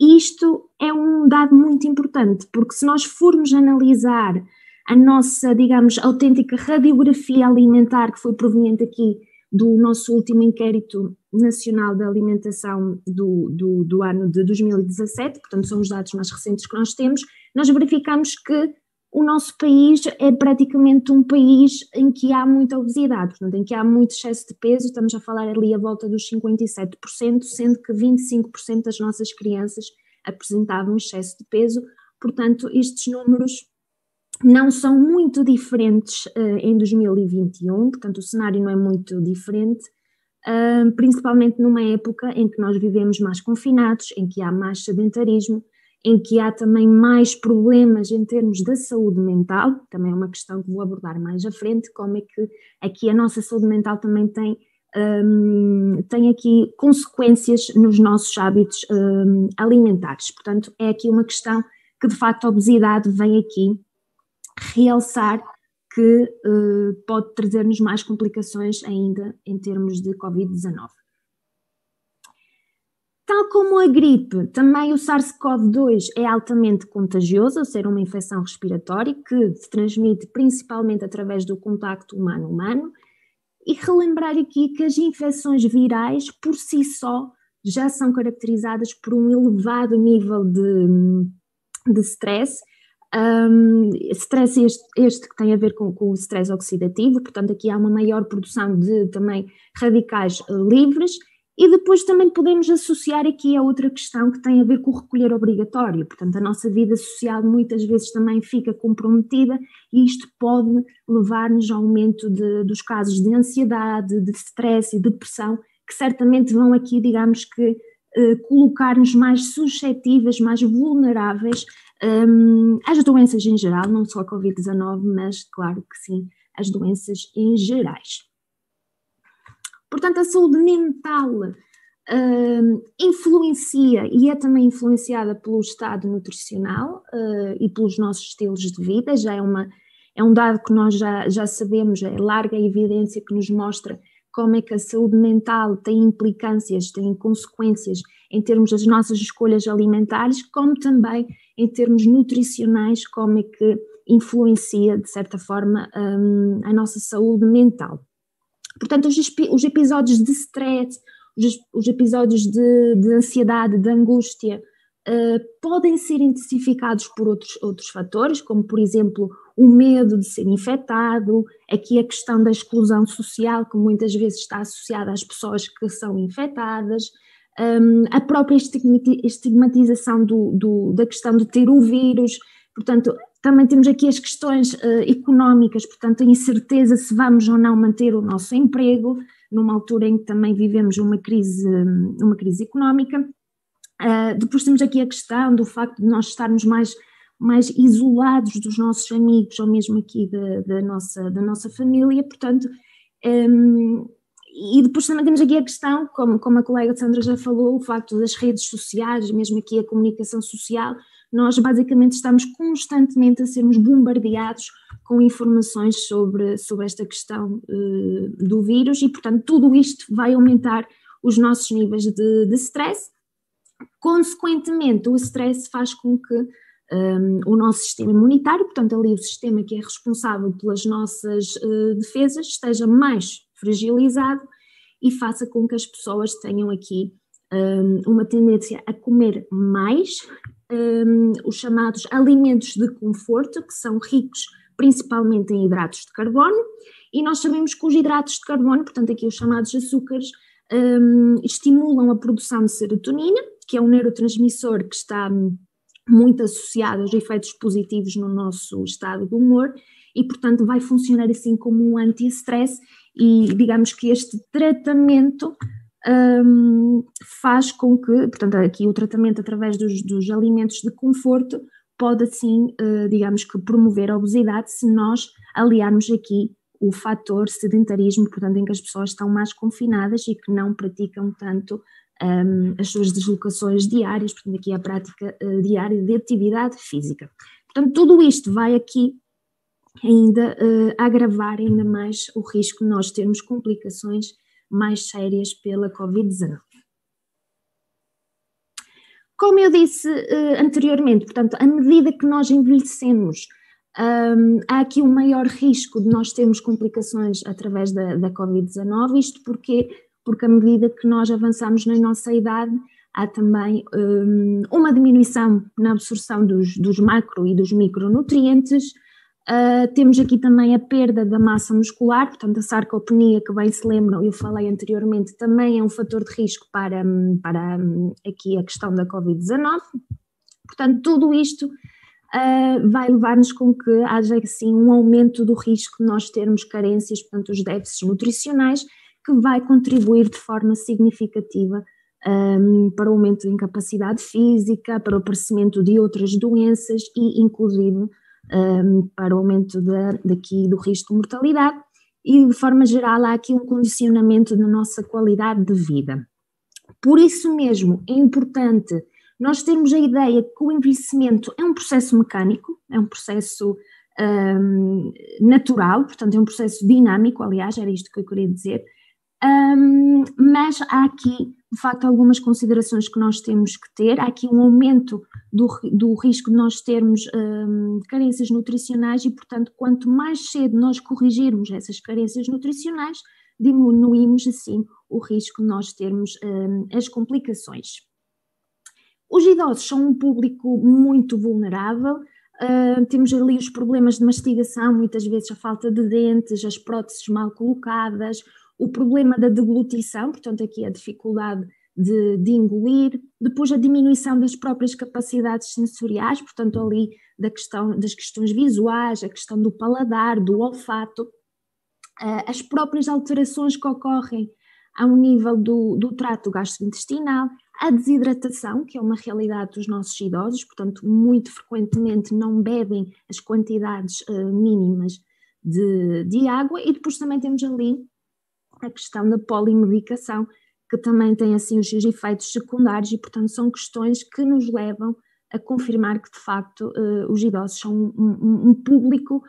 Isto é um dado muito importante, porque se nós formos analisar a nossa, digamos, autêntica radiografia alimentar, que foi proveniente aqui do nosso último inquérito nacional da alimentação do ano de 2017, portanto são os dados mais recentes que nós temos, nós verificamos que o nosso país é praticamente um país em que há muita obesidade, portanto em que há muito excesso de peso. Estamos a falar ali à volta dos 57%, sendo que 25% das nossas crianças apresentavam excesso de peso. Portanto, estes números não são muito diferentes em 2021, portanto o cenário não é muito diferente, principalmente numa época em que nós vivemos mais confinados, em que há mais sedentarismo, em que há também mais problemas em termos da saúde mental. Também é uma questão que vou abordar mais à frente, como é que aqui a nossa saúde mental também tem aqui consequências nos nossos hábitos alimentares. Portanto, é aqui uma questão que de facto a obesidade vem aqui realçar que pode trazer-nos mais complicações ainda em termos de Covid-19. Tal como a gripe, também o SARS-CoV-2 é altamente contagioso, ou seja, uma infecção respiratória que se transmite principalmente através do contacto humano-humano. E relembrar aqui que as infecções virais, por si só, já são caracterizadas por um elevado nível de stress, Stress este que tem a ver com o stress oxidativo, portanto aqui há uma maior produção de também radicais livres, e depois também podemos associar aqui a outra questão que tem a ver com o recolher obrigatório, portanto a nossa vida social muitas vezes também fica comprometida e isto pode levar-nos ao aumento dos casos de ansiedade, de stress e depressão, que certamente vão aqui, digamos que, colocar-nos mais suscetíveis, mais vulneráveis às doenças em geral, não só a Covid-19, mas claro que sim, as doenças em gerais. Portanto, a saúde mental influencia e é também influenciada pelo estado nutricional e pelos nossos estilos de vida, já é um dado que nós já sabemos, é larga evidência que nos mostra como é que a saúde mental tem implicâncias, tem consequências em termos das nossas escolhas alimentares, como também em termos nutricionais, como é que influencia, de certa forma, a nossa saúde mental. Portanto, os episódios de stress, os episódios de ansiedade, de angústia, podem ser intensificados por outros fatores, como, por exemplo, o medo de ser infectado, aqui a questão da exclusão social, que muitas vezes está associada às pessoas que são infectadas, a própria estigmatização da questão de ter o vírus, portanto, também temos aqui as questões económicas, portanto, a incerteza se vamos ou não manter o nosso emprego, numa altura em que também vivemos uma crise económica. Depois temos aqui a questão do facto de nós estarmos mais isolados dos nossos amigos, ou mesmo aqui da nossa família, portanto, e depois também temos aqui a questão, como a colega Sandra já falou, o facto das redes sociais, mesmo aqui a comunicação social, nós basicamente estamos constantemente a sermos bombardeados com informações sobre esta questão do vírus e, portanto, tudo isto vai aumentar os nossos níveis de stress. Consequentemente, o stress faz com que o nosso sistema imunitário, portanto ali o sistema que é responsável pelas nossas defesas, esteja mais fragilizado e faça com que as pessoas tenham aqui uma tendência a comer mais os chamados alimentos de conforto, que são ricos principalmente em hidratos de carbono, e nós sabemos que os hidratos de carbono, portanto aqui os chamados açúcares, estimulam a produção de serotonina, que é um neurotransmissor que está muito associado aos efeitos positivos no nosso estado de humor e, portanto, vai funcionar assim como um anti-stress e digamos que este tratamento faz com que, portanto, aqui o tratamento através dos alimentos de conforto pode assim, digamos que promover a obesidade se nós aliarmos aqui o fator sedentarismo, portanto, em que as pessoas estão mais confinadas e que não praticam tanto as suas deslocações diárias, portanto, aqui a prática diária de atividade física. Portanto, tudo isto vai aqui ainda agravar ainda mais o risco de nós termos complicações mais sérias pela Covid-19. Como eu disse anteriormente, portanto, à medida que nós envelhecemos, há aqui um maior risco de nós termos complicações através da Covid-19, isto porque à medida que nós avançamos na nossa idade, há também uma diminuição na absorção dos macro e dos micronutrientes, temos aqui também a perda da massa muscular, portanto a sarcopenia, que bem se lembram, eu falei anteriormente, também é um fator de risco para aqui a questão da Covid-19, portanto tudo isto vai levar-nos com que haja assim um aumento do risco de nós termos carências, portanto os déficits nutricionais, que vai contribuir de forma significativa para o aumento da incapacidade física, para o aparecimento de outras doenças e inclusive para o aumento do risco de mortalidade e de forma geral há aqui um condicionamento da nossa qualidade de vida. Por isso mesmo é importante nós termos a ideia que o envelhecimento é um processo mecânico, é um processo natural, portanto é um processo dinâmico, aliás era isto que eu queria dizer, mas há aqui de facto algumas considerações que nós temos que ter, há aqui um aumento do risco de nós termos carências nutricionais e portanto quanto mais cedo nós corrigirmos essas carências nutricionais, diminuímos assim o risco de nós termos as complicações. Os idosos são um público muito vulnerável, temos ali os problemas de mastigação, muitas vezes a falta de dentes, as próteses mal colocadas, o problema da deglutição, portanto aqui a dificuldade de engolir, depois a diminuição das próprias capacidades sensoriais, portanto ali das questões visuais, a questão do paladar, do olfato, as próprias alterações que ocorrem ao nível do trato gastrointestinal, a desidratação, que é uma realidade dos nossos idosos, portanto muito frequentemente não bebem as quantidades mínimas de água, e depois também temos ali a questão da polimedicação, que também tem assim os seus efeitos secundários, e portanto são questões que nos levam a confirmar que de facto os idosos são um público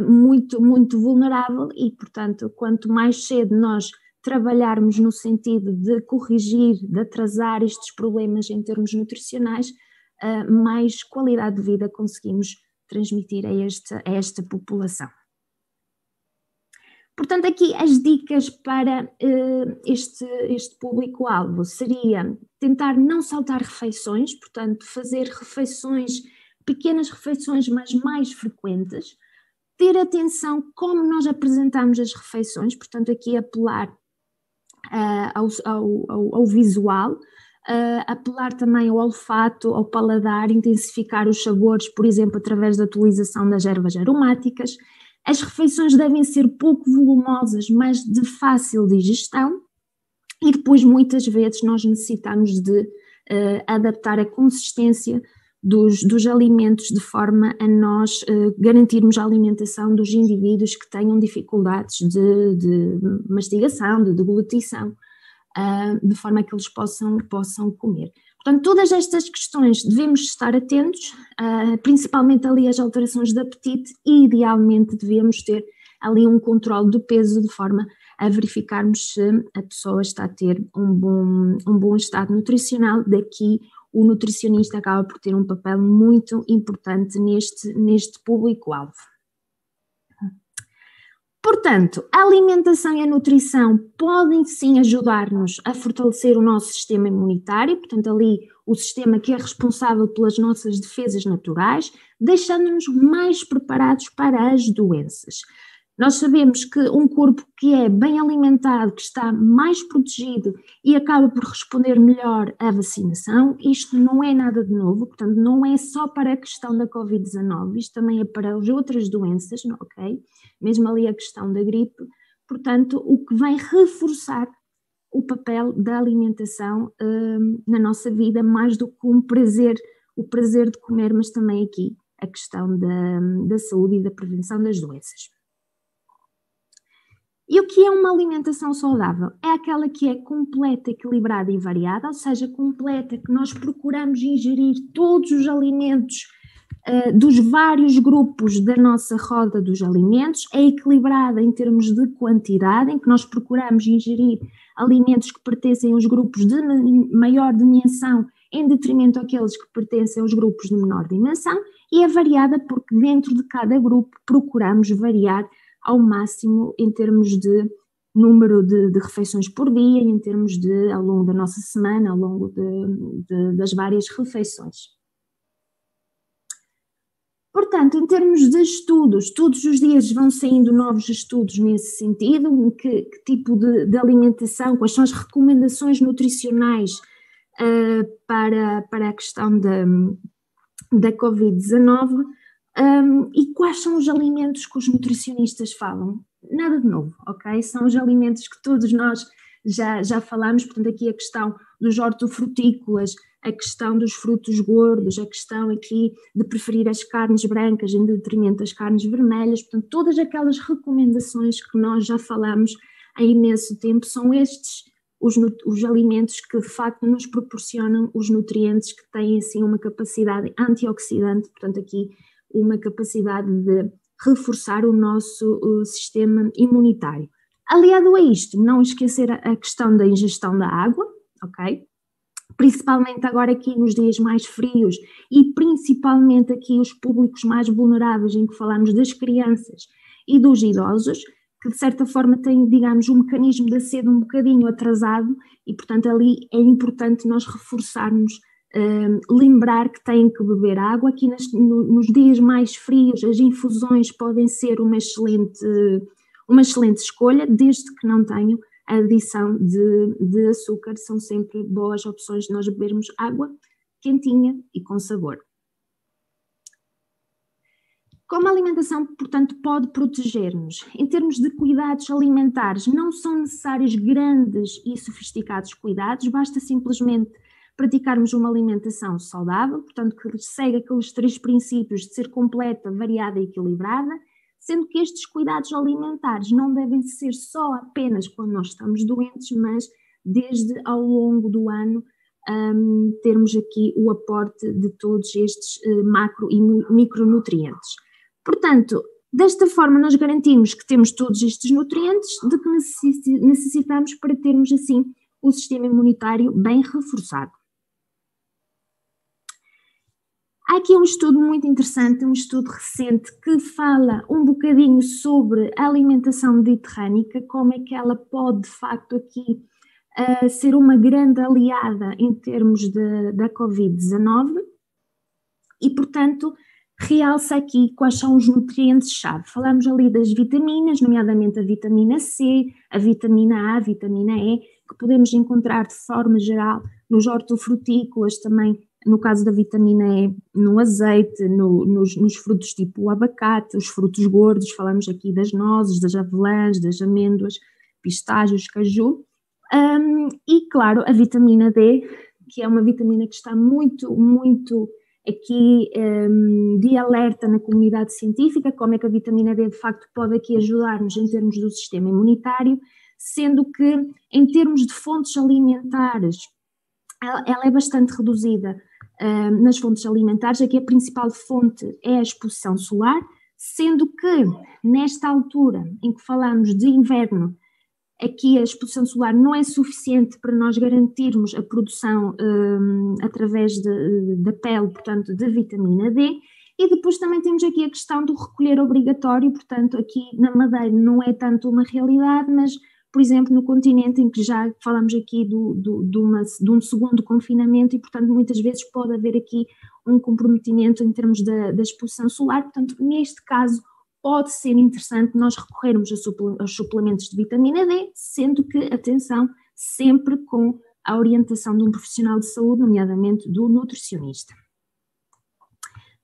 muito, muito vulnerável, e portanto quanto mais cedo nós trabalharmos no sentido de corrigir, de atrasar estes problemas em termos nutricionais, mais qualidade de vida conseguimos transmitir a esta população. Portanto, aqui as dicas para este público-alvo seria tentar não saltar refeições, portanto, fazer refeições, pequenas refeições, mas mais frequentes, ter atenção como nós apresentamos as refeições, portanto, aqui apelar ao visual, apelar também ao olfato, ao paladar, intensificar os sabores, por exemplo, através da utilização das ervas aromáticas. As refeições devem ser pouco volumosas, mas de fácil digestão, e depois muitas vezes nós necessitamos de adaptar a consistência dos alimentos de forma a nós garantirmos a alimentação dos indivíduos que tenham dificuldades de mastigação, de deglutição, de forma a que eles possam comer. Portanto, todas estas questões devemos estar atentos, principalmente ali as alterações de apetite, e idealmente devemos ter ali um controle do peso de forma a verificarmos se a pessoa está a ter um bom estado nutricional. Daqui o nutricionista acaba por ter um papel muito importante neste público-alvo. Portanto, a alimentação e a nutrição podem sim ajudar-nos a fortalecer o nosso sistema imunitário, portanto ali o sistema que é responsável pelas nossas defesas naturais, deixando-nos mais preparados para as doenças. Nós sabemos que um corpo que é bem alimentado, que está mais protegido e acaba por responder melhor à vacinação. Isto não é nada de novo, portanto não é só para a questão da Covid-19, isto também é para as outras doenças, ok? Mesmo ali a questão da gripe, portanto o que vem reforçar o papel da alimentação na nossa vida, mais do que o prazer de comer, mas também aqui a questão da saúde e da prevenção das doenças. E o que é uma alimentação saudável? É aquela que é completa, equilibrada e variada, ou seja, completa, que nós procuramos ingerir todos os alimentos dos vários grupos da nossa roda dos alimentos, é equilibrada em termos de quantidade, em que nós procuramos ingerir alimentos que pertencem aos grupos de maior dimensão em detrimento daqueles que pertencem aos grupos de menor dimensão, e é variada porque dentro de cada grupo procuramos variar ao máximo em termos de número de refeições por dia, em termos de, ao longo da nossa semana, ao longo das várias refeições. Portanto, em termos de estudos, todos os dias vão saindo novos estudos nesse sentido, que tipo de alimentação, quais são as recomendações nutricionais para a questão da Covid-19, e quais são os alimentos que os nutricionistas falam? Nada de novo, ok? São os alimentos que todos nós já falámos, portanto aqui a questão dos hortofrutícolas, a questão dos frutos gordos, a questão aqui de preferir as carnes brancas em detrimento das carnes vermelhas, portanto todas aquelas recomendações que nós já falamos há imenso tempo, são estes os alimentos que de facto nos proporcionam os nutrientes que têm assim uma capacidade antioxidante, portanto aqui uma capacidade de reforçar o nosso sistema imunitário. Aliado a isto, não esquecer a questão da ingestão da água, ok? Principalmente agora aqui nos dias mais frios e principalmente aqui os públicos mais vulneráveis, em que falamos das crianças e dos idosos, que de certa forma têm, digamos, um mecanismo da sede um bocadinho atrasado, e portanto ali é importante nós reforçarmos lembrar que têm que beber água. Aqui nos dias mais frios as infusões podem ser uma excelente escolha, desde que não tenham a adição de açúcar. São sempre boas opções de nós bebermos água quentinha e com sabor. Como a alimentação, portanto, pode proteger-nos? Em termos de cuidados alimentares, não são necessários grandes e sofisticados cuidados, basta simplesmente praticarmos uma alimentação saudável, portanto, que segue aqueles 3 princípios de ser completa, variada e equilibrada, sendo que estes cuidados alimentares não devem ser só apenas quando nós estamos doentes, mas desde ao longo do ano termos aqui o aporte de todos estes macro e micronutrientes. Portanto, desta forma nós garantimos que temos todos estes nutrientes de que necessitamos para termos assim o sistema imunitário bem reforçado. Há aqui um estudo muito interessante, um estudo recente que fala um bocadinho sobre a alimentação mediterrânica, como é que ela pode de facto aqui ser uma grande aliada em termos da Covid-19 e, portanto, realça aqui quais são os nutrientes-chave. Falamos ali das vitaminas, nomeadamente a vitamina C, a vitamina A, a vitamina E, que podemos encontrar de forma geral nos hortofrutícolas, também no caso da vitamina E, no azeite, nos frutos tipo o abacate, os frutos gordos, falamos aqui das nozes, das avelãs, das amêndoas, pistágios, caju. E, claro, a vitamina D, que é uma vitamina que está muito, muito aqui de alerta na comunidade científica, como é que a vitamina D de facto pode aqui ajudar-nos em termos do sistema imunitário, sendo que em termos de fontes alimentares, ela é bastante reduzida nas fontes alimentares. Aqui a principal fonte é a exposição solar, sendo que nesta altura em que falamos de inverno, aqui a exposição solar não é suficiente para nós garantirmos a produção através da pele, portanto, de vitamina D. E depois também temos aqui a questão do recolher obrigatório, portanto, aqui na Madeira não é tanto uma realidade, mas, por exemplo, no continente em que já falamos aqui de um segundo confinamento e, portanto, muitas vezes pode haver aqui um comprometimento em termos da exposição solar. Portanto, neste caso, pode ser interessante nós recorrermos aos suplementos de vitamina D, sendo que, atenção, sempre com a orientação de um profissional de saúde, nomeadamente do nutricionista.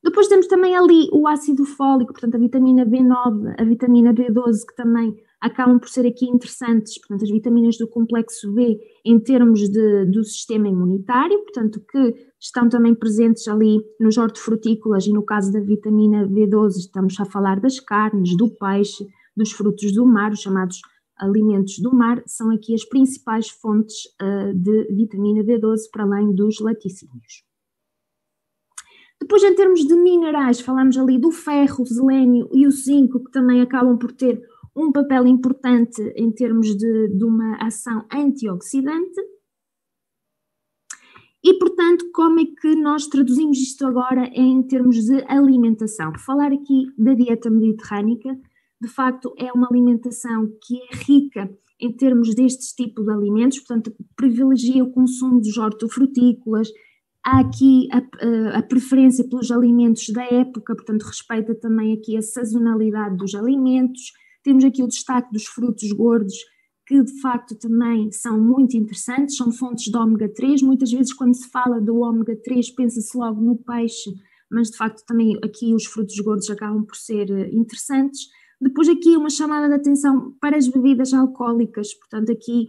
Depois temos também ali o ácido fólico, portanto a vitamina B9, a vitamina B12, que também acabam por ser aqui interessantes, portanto as vitaminas do complexo B em termos do sistema imunitário, portanto que estão também presentes ali nos hortofrutícolas e no caso da vitamina B12 estamos a falar das carnes, do peixe, dos frutos do mar, os chamados alimentos do mar, são aqui as principais fontes de vitamina B12 para além dos laticínios. Depois, em termos de minerais, falamos ali do ferro, o selênio e o zinco, que também acabam por ter um papel importante em termos de uma ação antioxidante. E, portanto, como é que nós traduzimos isto agora em termos de alimentação? Falar aqui da dieta mediterrânica, de facto, é uma alimentação que é rica em termos destes tipos de alimentos, portanto, privilegia o consumo dos hortofrutícolas. Há aqui a preferência pelos alimentos da época, portanto respeita também aqui a sazonalidade dos alimentos. Temos aqui o destaque dos frutos gordos, que de facto também são muito interessantes, são fontes de ômega 3. Muitas vezes quando se fala do ômega 3 pensa-se logo no peixe, mas de facto também aqui os frutos gordos acabam por ser interessantes. Depois aqui uma chamada de atenção para as bebidas alcoólicas, portanto aqui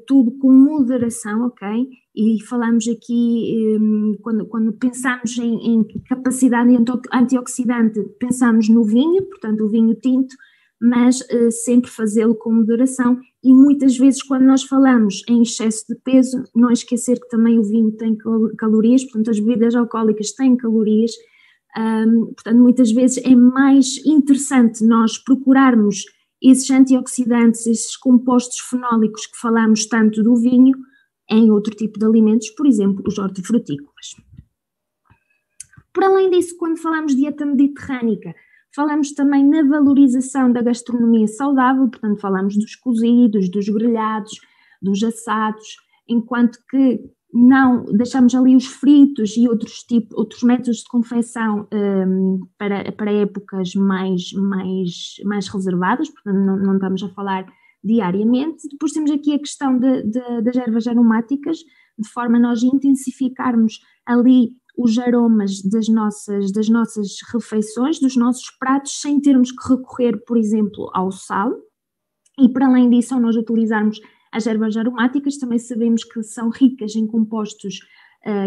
tudo com moderação, ok? E falamos aqui, quando pensamos em capacidade antioxidante, pensamos no vinho, portanto o vinho tinto, mas sempre fazê-lo com moderação. E muitas vezes quando nós falamos em excesso de peso, não esquecer que também o vinho tem calorias, portanto as bebidas alcoólicas têm calorias, portanto muitas vezes é mais interessante nós procurarmos esses antioxidantes, esses compostos fenólicos que falamos tanto do vinho, em outro tipo de alimentos, por exemplo, os hortofrutícolas. Por além disso, quando falamos de dieta mediterrânica, falamos também na valorização da gastronomia saudável, portanto falamos dos cozidos, dos grelhados, dos assados, enquanto que não deixamos ali os fritos e outros métodos de confecção para épocas mais reservadas, portanto não estamos a falar diariamente. Depois temos aqui a questão das ervas aromáticas, de forma a nós intensificarmos ali os aromas das nossas refeições, dos nossos pratos, sem termos que recorrer, por exemplo, ao sal. E para além disso, ao nós utilizarmos as ervas aromáticas, também sabemos que são ricas em compostos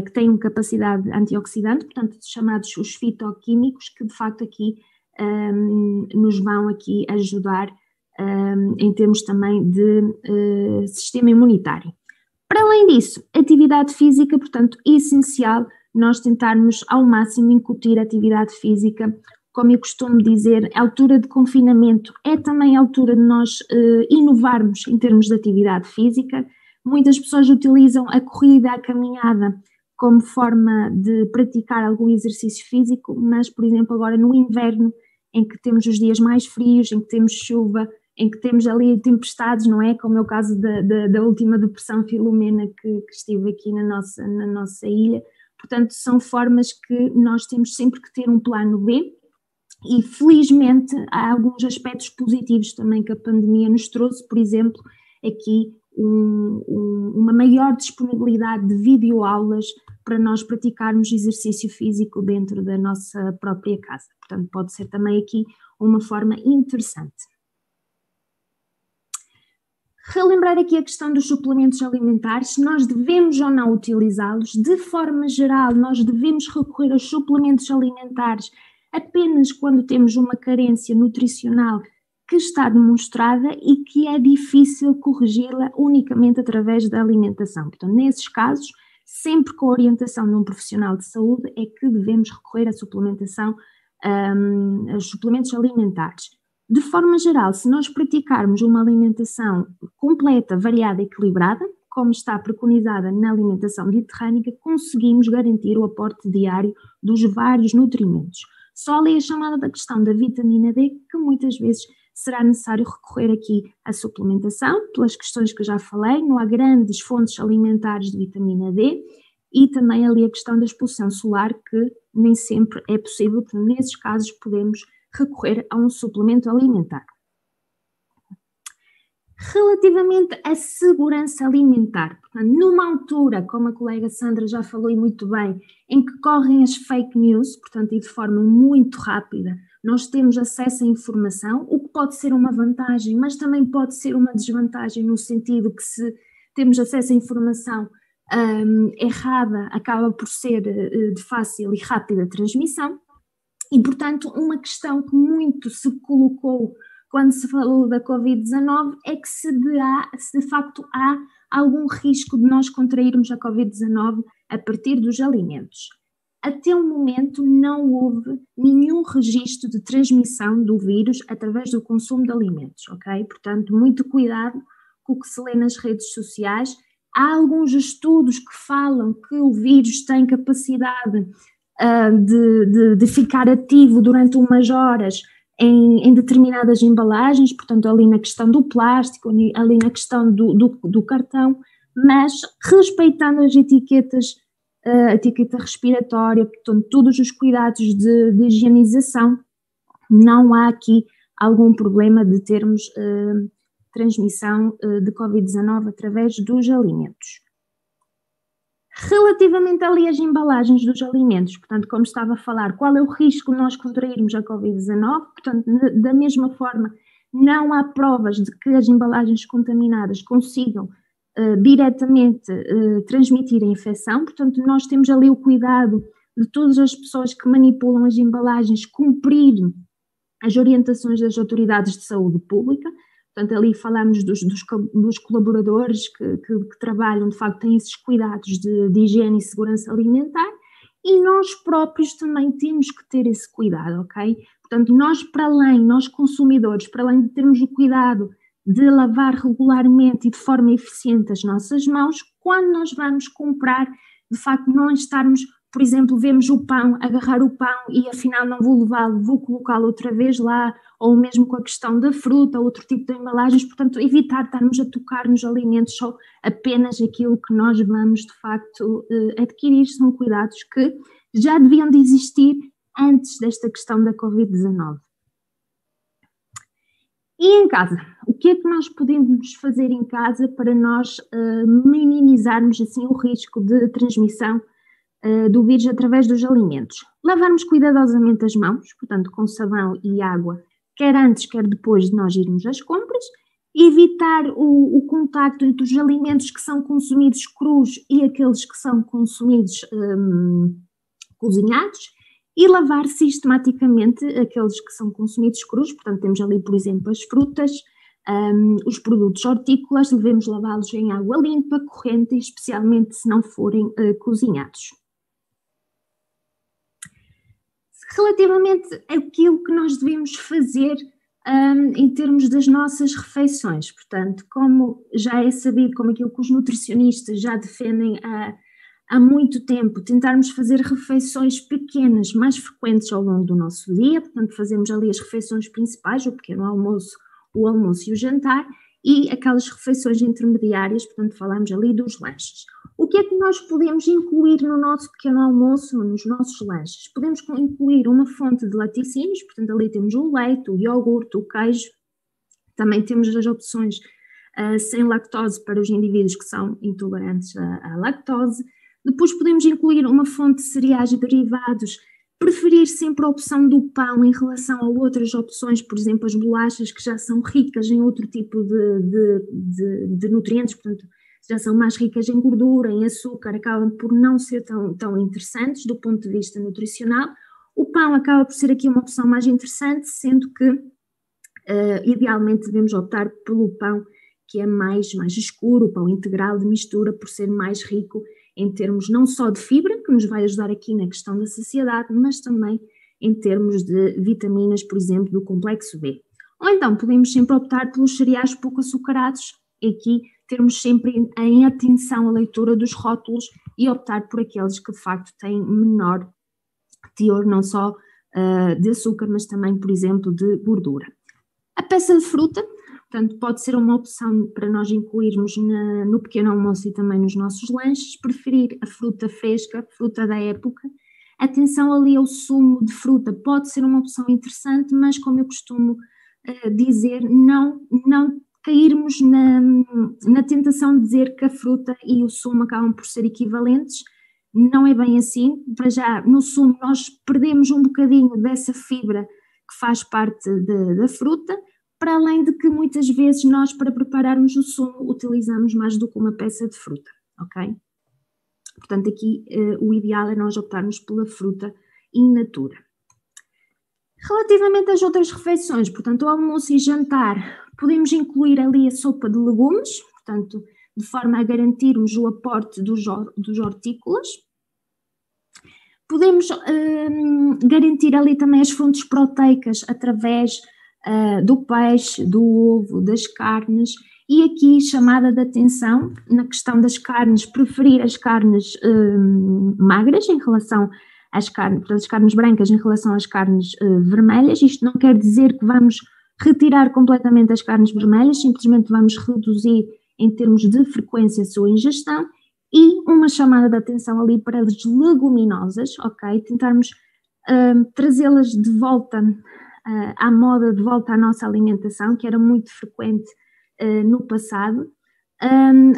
que têm uma capacidade antioxidante, portanto, chamados os fitoquímicos, que de facto aqui nos vão aqui ajudar em termos também de sistema imunitário. Para além disso, atividade física, portanto, é essencial nós tentarmos ao máximo incutir a atividade física. Como eu costumo dizer, a altura de confinamento é também a altura de nós inovarmos em termos de atividade física. Muitas pessoas utilizam a corrida, a caminhada como forma de praticar algum exercício físico, mas, por exemplo, agora no inverno, em que temos os dias mais frios, em que temos chuva, em que temos ali tempestades, não é? Como é o caso da última depressão Filomena que estive aqui na nossa ilha. Portanto, são formas que nós temos sempre que ter um plano B. E felizmente há alguns aspectos positivos também que a pandemia nos trouxe, por exemplo, aqui uma maior disponibilidade de videoaulas para nós praticarmos exercício físico dentro da nossa própria casa. Portanto, pode ser também aqui uma forma interessante. Relembrar aqui a questão dos suplementos alimentares, nós devemos ou não utilizá-los. De forma geral, nós devemos recorrer aos suplementos alimentares apenas quando temos uma carência nutricional que está demonstrada e que é difícil corrigi-la unicamente através da alimentação. Portanto, nesses casos, sempre com a orientação de um profissional de saúde é que devemos recorrer à suplementação, aos suplementos alimentares. De forma geral, se nós praticarmos uma alimentação completa, variada e equilibrada, como está preconizada na alimentação mediterrânica, conseguimos garantir o aporte diário dos vários nutrimentos. Só ali a chamada da questão da vitamina D, que muitas vezes será necessário recorrer aqui à suplementação, pelas questões que eu já falei, não há grandes fontes alimentares de vitamina D, e também ali a questão da exposição solar, que nem sempre é possível, portanto, nesses casos podemos recorrer a um suplemento alimentar. Relativamente à segurança alimentar, portanto, numa altura, como a colega Sandra já falou e muito bem, em que correm as fake news, portanto, e de forma muito rápida, nós temos acesso à informação, o que pode ser uma vantagem, mas também pode ser uma desvantagem, no sentido que se temos acesso à informação errada, acaba por ser de fácil e rápida transmissão, e, portanto, uma questão que muito se colocou quando se falou da Covid-19 é que se de facto há algum risco de nós contrairmos a Covid-19 a partir dos alimentos. Até o momento não houve nenhum registro de transmissão do vírus através do consumo de alimentos, ok? Portanto, muito cuidado com o que se lê nas redes sociais. Há alguns estudos que falam que o vírus tem capacidade de ficar ativo durante umas horas em determinadas embalagens, portanto ali na questão do plástico, ali na questão do cartão, mas respeitando as etiquetas, a etiqueta respiratória, portanto todos os cuidados de higienização, não há aqui algum problema de termos transmissão de Covid-19 através dos alimentos. Relativamente ali às embalagens dos alimentos, portanto, como estava a falar, qual é o risco de nós contrairmos a Covid-19? Portanto, da mesma forma, não há provas de que as embalagens contaminadas consigam diretamente transmitir a infecção, portanto, nós temos ali o cuidado de todas as pessoas que manipulam as embalagens cumprir as orientações das autoridades de saúde pública. Portanto, ali falamos dos colaboradores que trabalham, de facto, têm esses cuidados de higiene e segurança alimentar, e nós próprios também temos que ter esse cuidado, ok? Portanto, nós consumidores, para além de termos o cuidado de lavar regularmente e de forma eficiente as nossas mãos, quando nós vamos comprar, de facto, não estarmos por exemplo, vemos o pão, agarrar o pão e afinal não vou levá-lo, vou colocá-lo outra vez lá, ou mesmo com a questão da fruta, outro tipo de embalagens, portanto, evitar estarmos a tocar nos alimentos só apenas aquilo que nós vamos, de facto, adquirir. São cuidados que já deviam de existir antes desta questão da Covid-19. E em casa, o que é que nós podemos fazer em casa para nós minimizarmos assim o risco de transmissão do vírus através dos alimentos? Lavarmos cuidadosamente as mãos, portanto com sabão e água, quer antes, quer depois de nós irmos às compras, evitar o contacto entre os alimentos que são consumidos crus e aqueles que são consumidos cozinhados, e lavar sistematicamente aqueles que são consumidos crus, portanto temos ali, por exemplo, as frutas, os produtos hortícolas, devemos lavá-los em água limpa, corrente, especialmente se não forem cozinhados. Relativamente àquilo que nós devemos fazer em termos das nossas refeições, portanto, como já é sabido, como aquilo que os nutricionistas já defendem há muito tempo, tentarmos fazer refeições pequenas, mais frequentes ao longo do nosso dia, portanto fazemos ali as refeições principais, o pequeno almoço, o almoço e o jantar, e aquelas refeições intermediárias, portanto falamos ali dos lanches. O que é que nós podemos incluir no nosso pequeno almoço, nos nossos lanches? Podemos incluir uma fonte de laticínios, portanto ali temos o leite, o iogurte, o queijo, também temos as opções sem lactose para os indivíduos que são intolerantes à lactose. Depois podemos incluir uma fonte de cereais e derivados, preferir sempre a opção do pão em relação a outras opções, por exemplo, as bolachas que já são ricas em outro tipo de nutrientes, portanto já são mais ricas em gordura, em açúcar, acabam por não ser tão interessantes do ponto de vista nutricional. O pão acaba por ser aqui uma opção mais interessante, sendo que idealmente devemos optar pelo pão que é mais escuro, o pão integral de mistura, por ser mais rico em termos não só de fibra, que nos vai ajudar aqui na questão da saciedade, mas também em termos de vitaminas, por exemplo, do complexo B. Ou então podemos sempre optar pelos cereais pouco açucarados, e aqui termos sempre em atenção a leitura dos rótulos e optar por aqueles que de facto têm menor teor não só de açúcar, mas também, por exemplo, de gordura. A peça de fruta, portanto, pode ser uma opção para nós incluirmos no pequeno almoço e também nos nossos lanches, preferir a fruta fresca, fruta da época. Atenção ali ao sumo de fruta, pode ser uma opção interessante, mas como eu costumo dizer, não cairmos na tentação de dizer que a fruta e o sumo acabam por ser equivalentes. Não é bem assim. Para já, no sumo nós perdemos um bocadinho dessa fibra que faz parte da fruta, para além de que muitas vezes nós, para prepararmos o sumo, utilizamos mais do que uma peça de fruta, ok? Portanto, aqui o ideal é nós optarmos pela fruta in natura. Relativamente às outras refeições, portanto, o almoço e jantar, podemos incluir ali a sopa de legumes, portanto, de forma a garantirmos o aporte dos hortícolas. Podemos garantir ali também as fontes proteicas através do peixe, do ovo, das carnes, e aqui chamada de atenção na questão das carnes, preferir as carnes magras em relação às carnes brancas em relação às carnes vermelhas. Isto não quer dizer que vamos retirar completamente as carnes vermelhas, simplesmente vamos reduzir em termos de frequência a sua ingestão, e uma chamada de atenção ali para as leguminosas, ok? Tentarmos trazê-las de volta à moda, de volta à nossa alimentação, que era muito frequente no passado.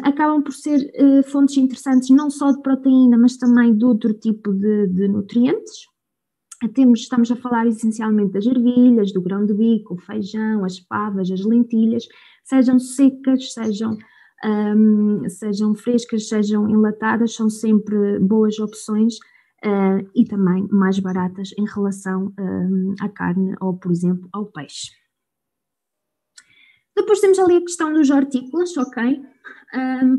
Acabam por ser fontes interessantes não só de proteína, mas também de outro tipo de nutrientes. Estamos a falar essencialmente das ervilhas, do grão de bico, o feijão, as favas, as lentilhas, sejam secas, sejam frescas, sejam enlatadas, são sempre boas opções e também mais baratas em relação à carne ou, por exemplo, ao peixe. Depois temos ali a questão dos hortícolas, ok?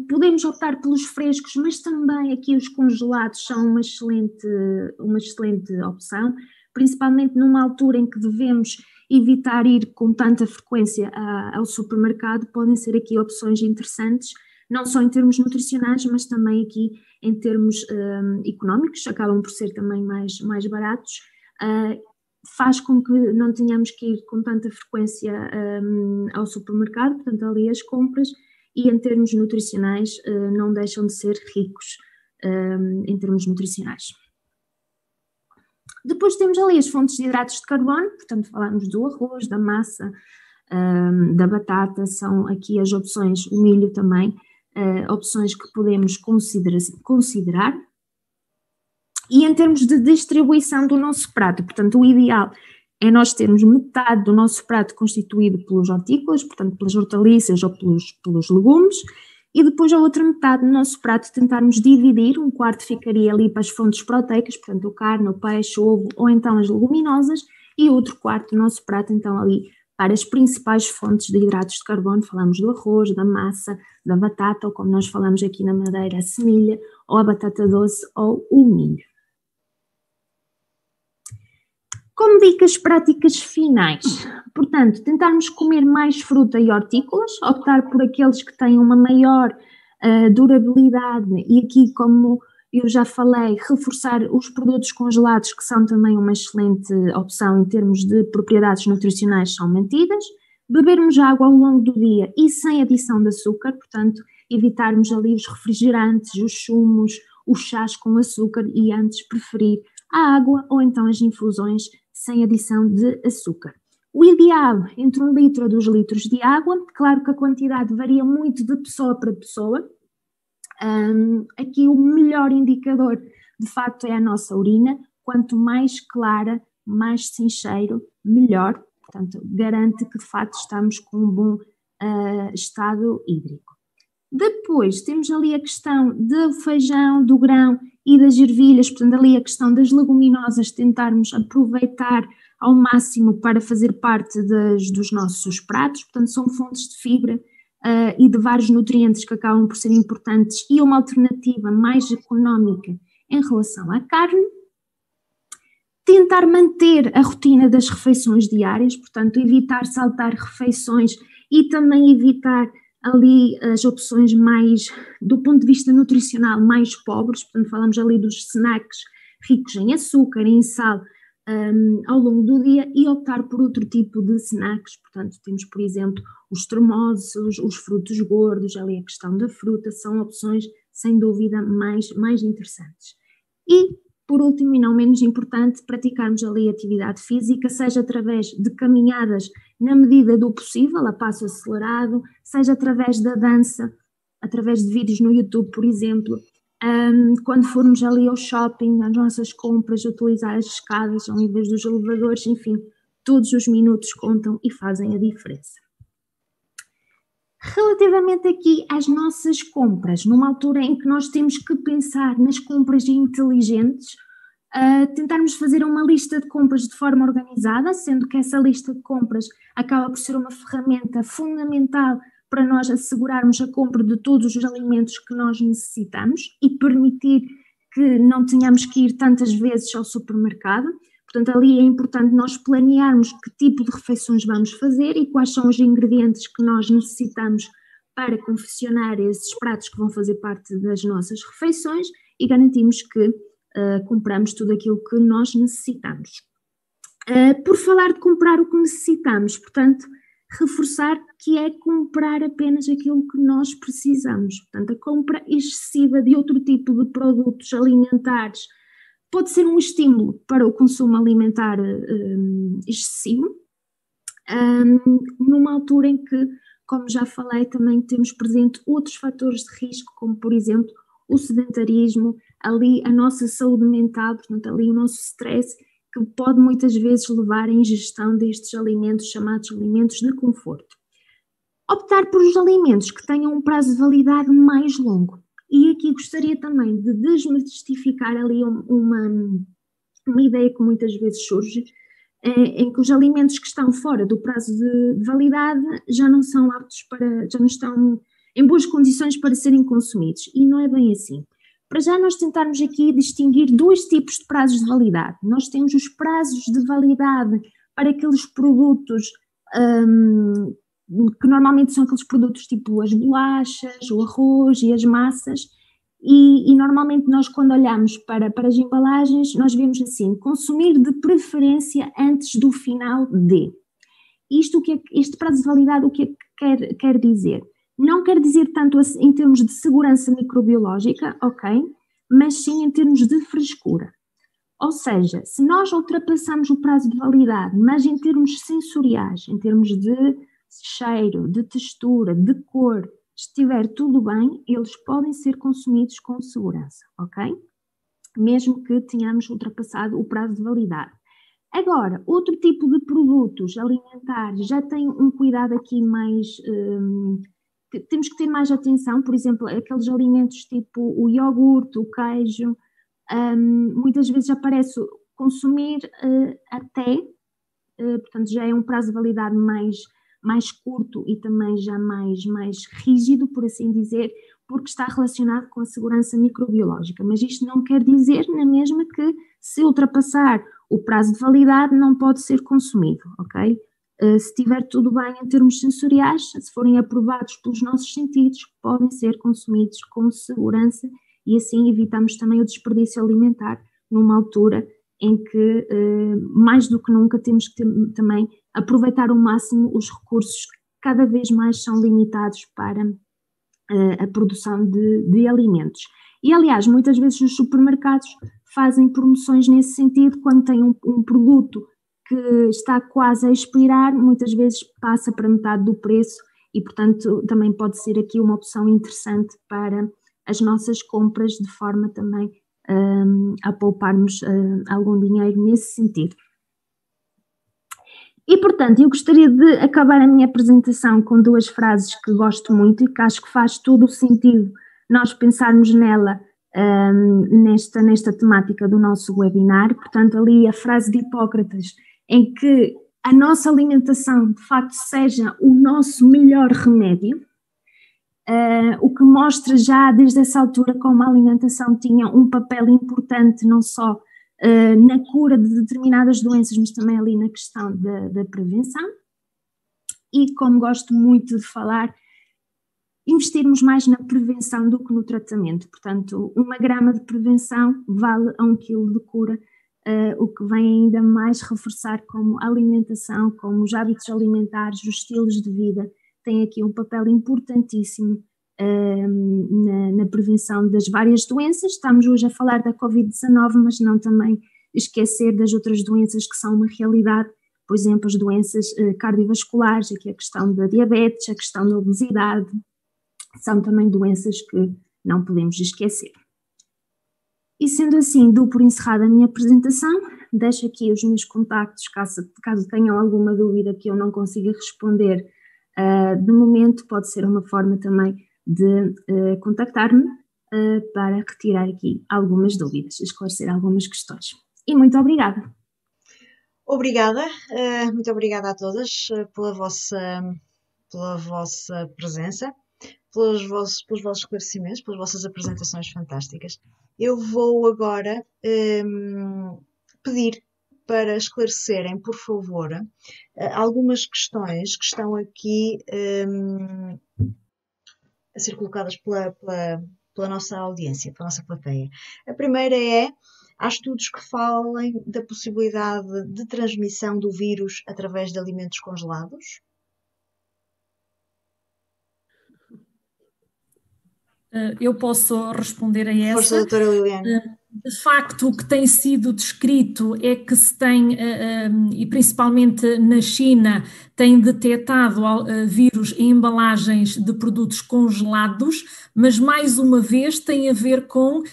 Podemos optar pelos frescos, mas também aqui os congelados são uma excelente opção, principalmente numa altura em que devemos evitar ir com tanta frequência ao supermercado. Podem ser aqui opções interessantes não só em termos nutricionais, mas também aqui em termos económicos, acabam por ser também mais baratos, faz com que não tenhamos que ir com tanta frequência ao supermercado, portanto ali as compras, e em termos nutricionais não deixam de ser ricos em termos nutricionais. Depois temos ali as fontes de hidratos de carbono, portanto falamos do arroz, da massa, da batata, são aqui as opções, o milho também, opções que podemos considerar. E em termos de distribuição do nosso prato, portanto o ideal é nós termos metade do nosso prato constituído pelos hortícolas, portanto pelas hortaliças ou pelos legumes, e depois a outra metade do nosso prato tentarmos dividir, um quarto ficaria ali para as fontes proteicas, portanto o carne, o peixe, o ovo ou então as leguminosas, e outro quarto do nosso prato então ali para as principais fontes de hidratos de carbono, falamos do arroz, da massa, da batata, ou como nós falamos aqui na Madeira, a semilha, ou a batata doce ou o milho. Como dicas práticas finais, portanto, tentarmos comer mais fruta e hortícolas, optar por aqueles que têm uma maior durabilidade e aqui, como eu já falei, reforçar os produtos congelados, que são também uma excelente opção em termos de propriedades nutricionais, são mantidas. Bebermos água ao longo do dia e sem adição de açúcar, portanto, evitarmos ali os refrigerantes, os sumos, os chás com açúcar e antes preferir a água ou então as infusões sem adição de açúcar. O ideal entre 1 litro a 2 litros de água, claro que a quantidade varia muito de pessoa para pessoa. Aqui o melhor indicador de facto é a nossa urina, quanto mais clara, mais sem cheiro, melhor, portanto garante que de facto estamos com um bom estado hídrico. Depois temos ali a questão do feijão, do grão e das ervilhas, portanto ali a questão das leguminosas, tentarmos aproveitar ao máximo para fazer parte dos nossos pratos, portanto são fontes de fibra e de vários nutrientes que acabam por ser importantes e uma alternativa mais económica em relação à carne. Tentar manter a rotina das refeições diárias, portanto evitar saltar refeições e também evitar ali as opções mais, do ponto de vista nutricional, mais pobres, portanto falamos ali dos snacks ricos em açúcar, em sal, ao longo do dia e optar por outro tipo de snacks, portanto temos por exemplo os tremosos, os frutos gordos, ali a questão da fruta, são opções sem dúvida mais interessantes. E por último e não menos importante, praticarmos ali atividade física, seja através de caminhadas na medida do possível, a passo acelerado, seja através da dança, através de vídeos no YouTube, por exemplo, quando formos ali ao shopping, às nossas compras, utilizar as escadas ao invés dos elevadores, enfim, todos os minutos contam e fazem a diferença. Relativamente aqui às nossas compras, numa altura em que nós temos que pensar nas compras inteligentes, tentarmos fazer uma lista de compras de forma organizada, sendo que essa lista de compras acaba por ser uma ferramenta fundamental para nós assegurarmos a compra de todos os alimentos que nós necessitamos e permitir que não tenhamos que ir tantas vezes ao supermercado. Portanto, ali é importante nós planearmos que tipo de refeições vamos fazer e quais são os ingredientes que nós necessitamos para confeccionar esses pratos que vão fazer parte das nossas refeições e garantimos que compramos tudo aquilo que nós necessitamos. Por falar de comprar o que necessitamos, portanto, reforçar que é comprar apenas aquilo que nós precisamos. Portanto, a compra excessiva de outro tipo de produtos alimentares pode ser um estímulo para o consumo alimentar excessivo, numa altura em que, como já falei, também temos presente outros fatores de risco, como por exemplo o sedentarismo, ali a nossa saúde mental, portanto ali o nosso stress, que pode muitas vezes levar à ingestão destes alimentos chamados alimentos de conforto. Optar por os alimentos que tenham um prazo de validade mais longo. E aqui gostaria também de desmistificar ali uma ideia que muitas vezes surge, em que os alimentos que estão fora do prazo de validade já não são aptos já não estão em boas condições para serem consumidos. E não é bem assim. Para já nós tentarmos aqui distinguir dois tipos de prazos de validade. Nós temos os prazos de validade para aqueles produtos que normalmente são aqueles produtos tipo as bolachas, o arroz e as massas, e normalmente nós quando olhamos para as embalagens, nós vemos assim, consumir de preferência antes do final de. Este prazo de validade, o que é que quer dizer? Não quer dizer tanto em termos de segurança microbiológica, ok, mas sim em termos de frescura. Ou seja, se nós ultrapassamos o prazo de validade, mas em termos sensoriais, em termos de cheiro, de textura, de cor, estiver tudo bem, eles podem ser consumidos com segurança, ok? Mesmo que tenhamos ultrapassado o prazo de validade. Agora, outro tipo de produtos alimentares já tem um cuidado aqui mais... temos que ter mais atenção, por exemplo, aqueles alimentos tipo o iogurte, o queijo, muitas vezes aparece consumir até, portanto já é um prazo de validade mais curto e também já mais rígido, por assim dizer, porque está relacionado com a segurança microbiológica. Mas isto não quer dizer, na mesma, que se ultrapassar o prazo de validade não pode ser consumido, ok? Se estiver tudo bem em termos sensoriais, se forem aprovados pelos nossos sentidos, podem ser consumidos com segurança e assim evitamos também o desperdício alimentar numa altura em que, mais do que nunca, temos que também aproveitar ao máximo os recursos que cada vez mais são limitados para a produção de alimentos. E, aliás, muitas vezes os supermercados fazem promoções nesse sentido, quando têm um produto que está quase a expirar, muitas vezes passa para metade do preço e, portanto, também pode ser aqui uma opção interessante para as nossas compras, de forma também a pouparmos algum dinheiro nesse sentido. E, portanto, eu gostaria de acabar a minha apresentação com duas frases que gosto muito e que acho que faz todo o sentido nós pensarmos nela nesta temática do nosso webinar. Portanto, ali a frase de Hipócrates, em que a nossa alimentação, de facto, seja o nosso melhor remédio, o que mostra já desde essa altura como a alimentação tinha um papel importante não só na cura de determinadas doenças, mas também ali na questão da prevenção. E, como gosto muito de falar, investirmos mais na prevenção do que no tratamento. Portanto, 1 grama de prevenção vale a 1 quilo de cura, o que vem ainda mais reforçar como a alimentação, como os hábitos alimentares, os estilos de vida, tem aqui um papel importantíssimo na prevenção das várias doenças. Estamos hoje a falar da Covid-19, mas não também esquecer das outras doenças que são uma realidade, por exemplo, as doenças cardiovasculares, aqui a questão da diabetes, a questão da obesidade, são também doenças que não podemos esquecer. E sendo assim, dou por encerrada a minha apresentação, deixo aqui os meus contactos, caso tenham alguma dúvida que eu não consiga responder. De momento, pode ser uma forma também de contactar-me para retirar aqui algumas dúvidas, esclarecer algumas questões. E muito obrigada. Obrigada, muito obrigada a todas pela vossa presença, pelos vossos esclarecimentos, pelas vossas apresentações fantásticas. Eu vou agora pedir para esclarecerem, por favor, algumas questões que estão aqui a ser colocadas pela nossa audiência, pela nossa plateia. A primeira é: há estudos que falem da possibilidade de transmissão do vírus através de alimentos congelados? Eu posso responder a essa. Força, doutora Liliana. De facto, o que tem sido descrito é que se tem, e principalmente na China, tem detectado vírus em embalagens de produtos congelados, mas mais uma vez tem a ver com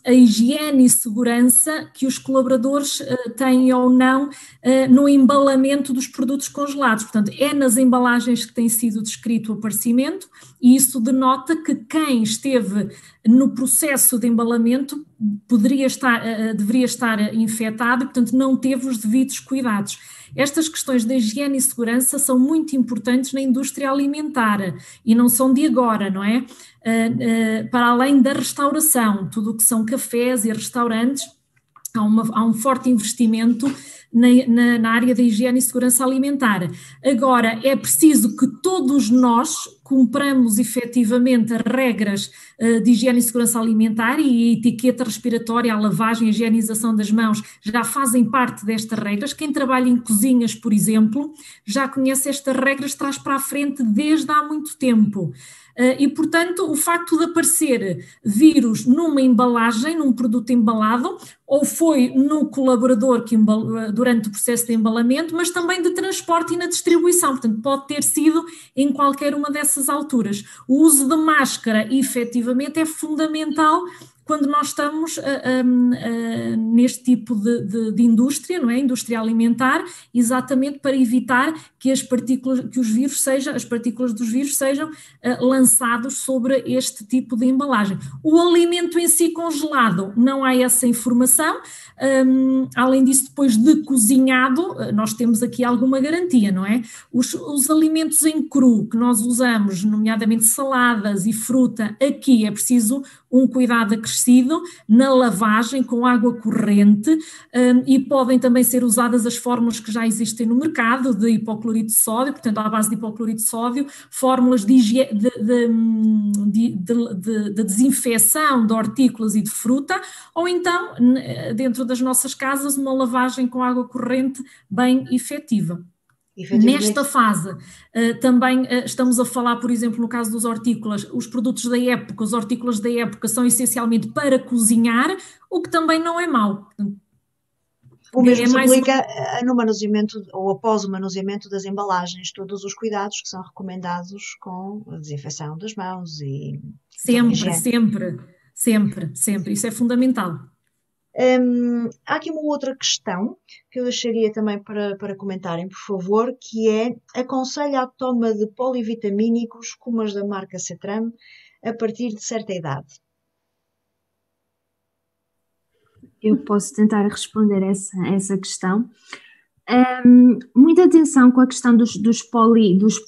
a higiene e segurança que os colaboradores têm ou não no embalamento dos produtos congelados. Portanto, é nas embalagens que tem sido descrito o aparecimento, e isso denota que quem esteve no processo de embalamento deveria estar infectado e, portanto, não teve os devidos cuidados. Estas questões de higiene e segurança são muito importantes na indústria alimentar e não são de agora, não é? Para além da restauração, tudo o que são cafés e restaurantes, há um forte investimento na área da higiene e segurança alimentar. Agora, é preciso que todos nós cumpramos efetivamente as regras de higiene e segurança alimentar, e a etiqueta respiratória, a lavagem, a higienização das mãos já fazem parte destas regras. Quem trabalha em cozinhas, por exemplo, já conhece estas regras, traz para a frente desde há muito tempo. E, portanto, o facto de aparecer vírus numa embalagem, num produto embalado, ou foi no colaborador que durante o processo de embalamento, mas também de transporte e na distribuição, portanto pode ter sido em qualquer uma dessas alturas. O uso de máscara, efetivamente, é fundamental quando nós estamos neste tipo de indústria, não é? Indústria alimentar, exatamente para evitar que as partículas dos vírus sejam lançados sobre este tipo de embalagem. O alimento em si congelado, não há essa informação. Além disso, depois de cozinhado, nós temos aqui alguma garantia, não é? Os alimentos em cru que nós usamos, nomeadamente saladas e fruta, aqui é preciso um cuidado acrescido na lavagem com água corrente, e podem também ser usadas as fórmulas que já existem no mercado de hipoclorito de sódio, portanto à base de hipoclorito de sódio, fórmulas de desinfecção de hortícolas e de fruta, ou então dentro das nossas casas uma lavagem com água corrente bem efetiva. Nesta fase, também estamos a falar, por exemplo, no caso dos hortícolas, os produtos da época, os hortícolas da época são essencialmente para cozinhar, o que também não é mau. O mesmo se aplica no manuseamento ou após o manuseamento das embalagens, todos os cuidados que são recomendados com a desinfecção das mãos e... Sempre, isso é fundamental. Há aqui uma outra questão que eu deixaria também para comentarem, por favor, que é: aconselha a toma de polivitamínicos como as da marca Cetram a partir de certa idade? Eu posso tentar responder essa questão. Muita atenção com a questão dos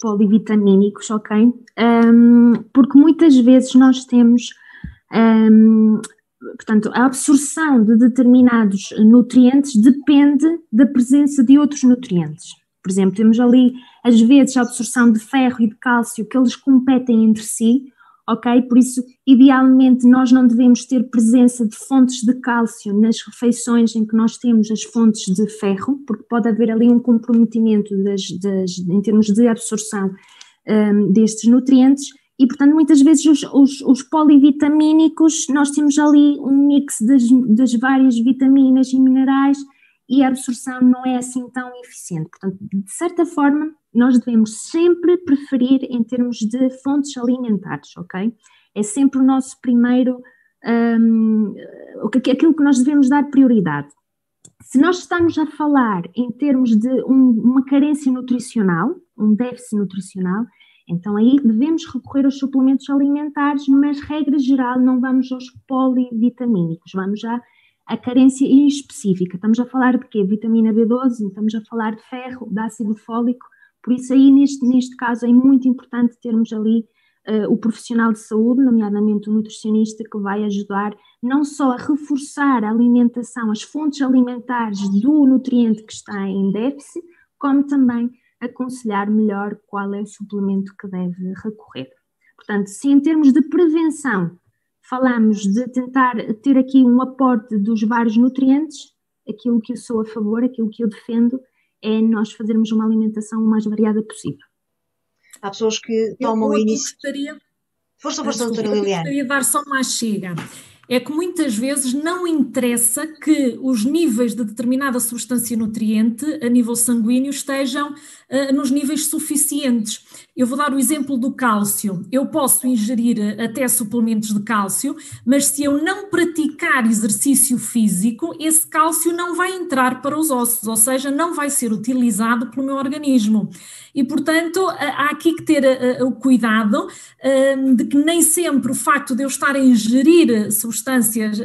polivitamínicos, ok? Porque muitas vezes nós temos... Portanto, a absorção de determinados nutrientes depende da presença de outros nutrientes. Por exemplo, temos ali, às vezes, a absorção de ferro e de cálcio, que eles competem entre si, ok? Por isso, idealmente, nós não devemos ter presença de fontes de cálcio nas refeições em que nós temos as fontes de ferro, porque pode haver ali um comprometimento em termos de absorção destes nutrientes. E, portanto, muitas vezes os polivitamínicos, nós temos ali um mix das várias vitaminas e minerais e a absorção não é assim tão eficiente. Portanto, de certa forma, nós devemos sempre preferir em termos de fontes alimentares, ok? É sempre o nosso primeiro, aquilo que nós devemos dar prioridade. Se nós estamos a falar em termos de uma carência nutricional, um déficit nutricional, então aí devemos recorrer aos suplementos alimentares, mas regra geral não vamos aos polivitamínicos, vamos já à carência específica. Estamos a falar de quê? Vitamina B12, estamos a falar de ferro, de ácido fólico, por isso aí neste caso é muito importante termos ali o profissional de saúde, nomeadamente o nutricionista, que vai ajudar não só a reforçar a alimentação, as fontes alimentares do nutriente que está em déficit, como também aconselhar melhor qual é o suplemento que deve recorrer. Portanto, se em termos de prevenção falamos de tentar ter aqui um aporte dos vários nutrientes, aquilo que eu sou a favor, aquilo que eu defendo, é nós fazermos uma alimentação o mais variada possível. Há pessoas que tomam o início... Força, doutora Liliane. Eu gostaria de dar só uma chega. É que muitas vezes não interessa que os níveis de determinada substância nutriente a nível sanguíneo estejam nos níveis suficientes. Eu vou dar o exemplo do cálcio. Eu posso ingerir até suplementos de cálcio, mas se eu não praticar exercício físico, esse cálcio não vai entrar para os ossos, ou seja, não vai ser utilizado pelo meu organismo. E, portanto, há aqui que ter o cuidado de que nem sempre o facto de eu estar a ingerir substâncias,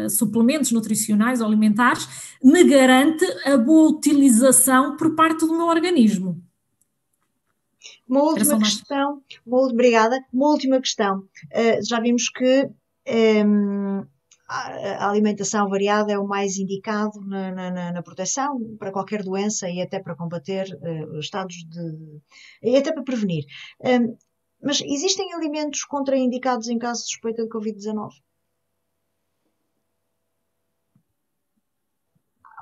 suplementos nutricionais ou alimentares, me garante a boa utilização por parte do meu organismo. Uma última questão, obrigada. Uma última questão. Já vimos que a alimentação variada é o mais indicado na proteção para qualquer doença e até para combater estados e até para prevenir. Mas existem alimentos contraindicados em caso de suspeita de Covid-19?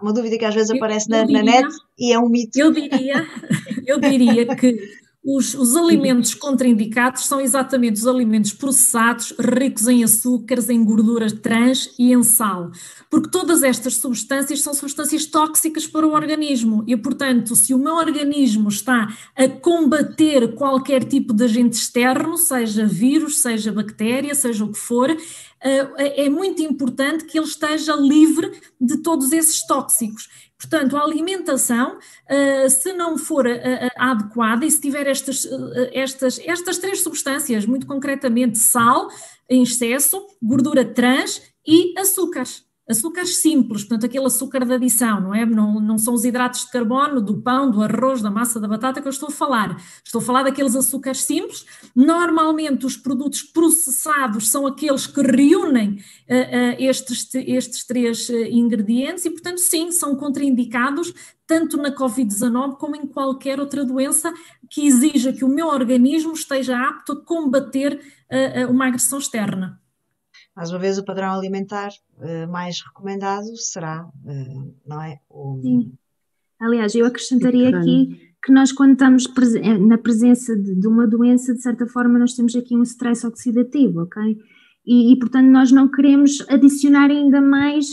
Uma dúvida que às vezes aparece na net e é um mito. Eu diria que os alimentos contraindicados são exatamente os alimentos processados, ricos em açúcares, em gorduras trans e em sal, porque todas estas substâncias são substâncias tóxicas para o organismo e, portanto, se o meu organismo está a combater qualquer tipo de agente externo, seja vírus, seja bactéria, seja o que for, é muito importante que ele esteja livre de todos esses tóxicos. Portanto, a alimentação, se não for adequada e se tiver estas três substâncias, muito concretamente sal em excesso, gordura trans e açúcares. Açúcares simples, portanto, aquele açúcar de adição, não é? Não são os hidratos de carbono do pão, do arroz, da massa, da batata que eu estou a falar. Estou a falar daqueles açúcares simples. Normalmente, os produtos processados são aqueles que reúnem estes três ingredientes e, portanto, sim, são contraindicados tanto na Covid-19 como em qualquer outra doença que exija que o meu organismo esteja apto a combater uma agressão externa. Mais uma vez, o padrão alimentar mais recomendado será, não é? Sim. Aliás, eu acrescentaria aqui que nós, quando estamos na presença de uma doença, de certa forma, nós temos aqui um stress oxidativo, ok? E portanto, nós não queremos adicionar ainda mais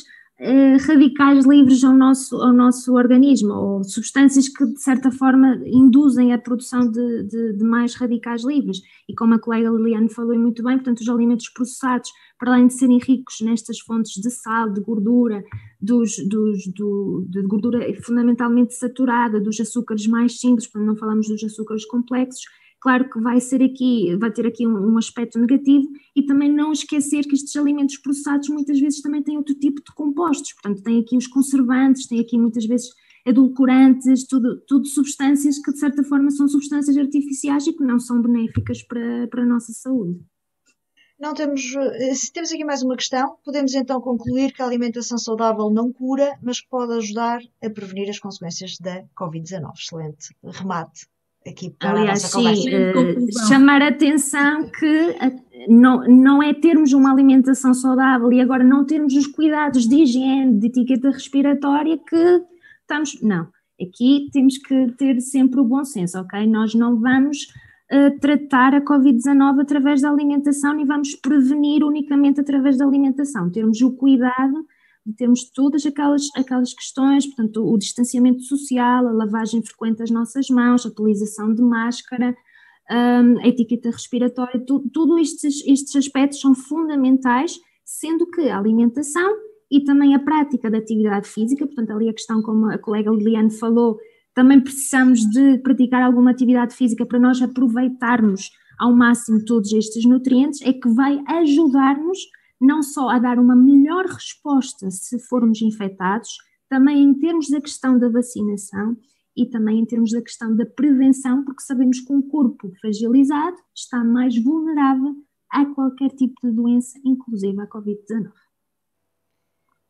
radicais livres ao nosso organismo, ou substâncias que, de certa forma, induzem a produção de mais radicais livres. E como a colega Liliane falou muito bem, portanto, os alimentos processados, para além de serem ricos nestas fontes de sal, de gordura, de gordura fundamentalmente saturada, dos açúcares mais simples, para não falarmos dos açúcares complexos, claro que vai ter aqui um aspecto negativo, e também não esquecer que estes alimentos processados muitas vezes também têm outro tipo de compostos, portanto tem aqui os conservantes, tem aqui muitas vezes edulcorantes, tudo substâncias que de certa forma são substâncias artificiais e que não são benéficas para a nossa saúde. Se temos aqui mais uma questão, podemos então concluir que a alimentação saudável não cura, mas que pode ajudar a prevenir as consequências da Covid-19. Excelente remate aqui para a nossa conversa. Chamar a atenção que não é termos uma alimentação saudável e agora não termos os cuidados de higiene, de etiqueta respiratória que estamos... Não, aqui temos que ter sempre o bom senso, ok? Nós não vamos tratar a Covid-19 através da alimentação, nem vamos prevenir unicamente através da alimentação. Termos o cuidado de termos todas aquelas questões, portanto, o distanciamento social, a lavagem frequente das nossas mãos, a utilização de máscara, a etiqueta respiratória, tudo estes aspectos são fundamentais, sendo que a alimentação e também a prática da atividade física, portanto, ali a questão, como a colega Liliane falou, também precisamos de praticar alguma atividade física para nós aproveitarmos ao máximo todos estes nutrientes, é que vai ajudar-nos não só a dar uma melhor resposta se formos infectados, também em termos da questão da vacinação e também em termos da questão da prevenção, porque sabemos que um corpo fragilizado está mais vulnerável a qualquer tipo de doença, inclusive à Covid-19.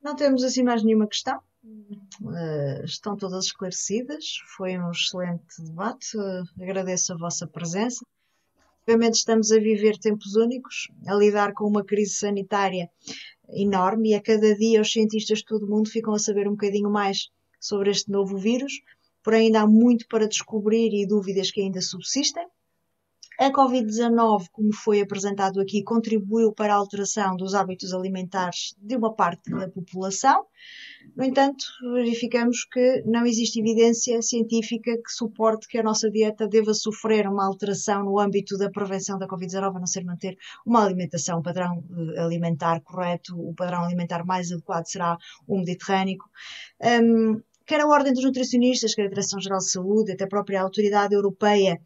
Não temos assim mais nenhuma questão. Estão todas esclarecidas. Foi um excelente debate. Agradeço a vossa presença. Obviamente estamos a viver tempos únicos, a lidar com uma crise sanitária enorme e a cada dia os cientistas de todo o mundo ficam a saber um bocadinho mais sobre este novo vírus, porém ainda há muito para descobrir e dúvidas que ainda subsistem. A Covid-19, como foi apresentado aqui, contribuiu para a alteração dos hábitos alimentares de uma parte da população. No entanto, verificamos que não existe evidência científica que suporte que a nossa dieta deva sofrer uma alteração no âmbito da prevenção da Covid-19, a não ser manter uma alimentação, um padrão alimentar correto. O padrão alimentar mais adequado será o mediterrâneo. Quer a Ordem dos Nutricionistas, quer a Direção-Geral de Saúde, até a própria Autoridade Europeia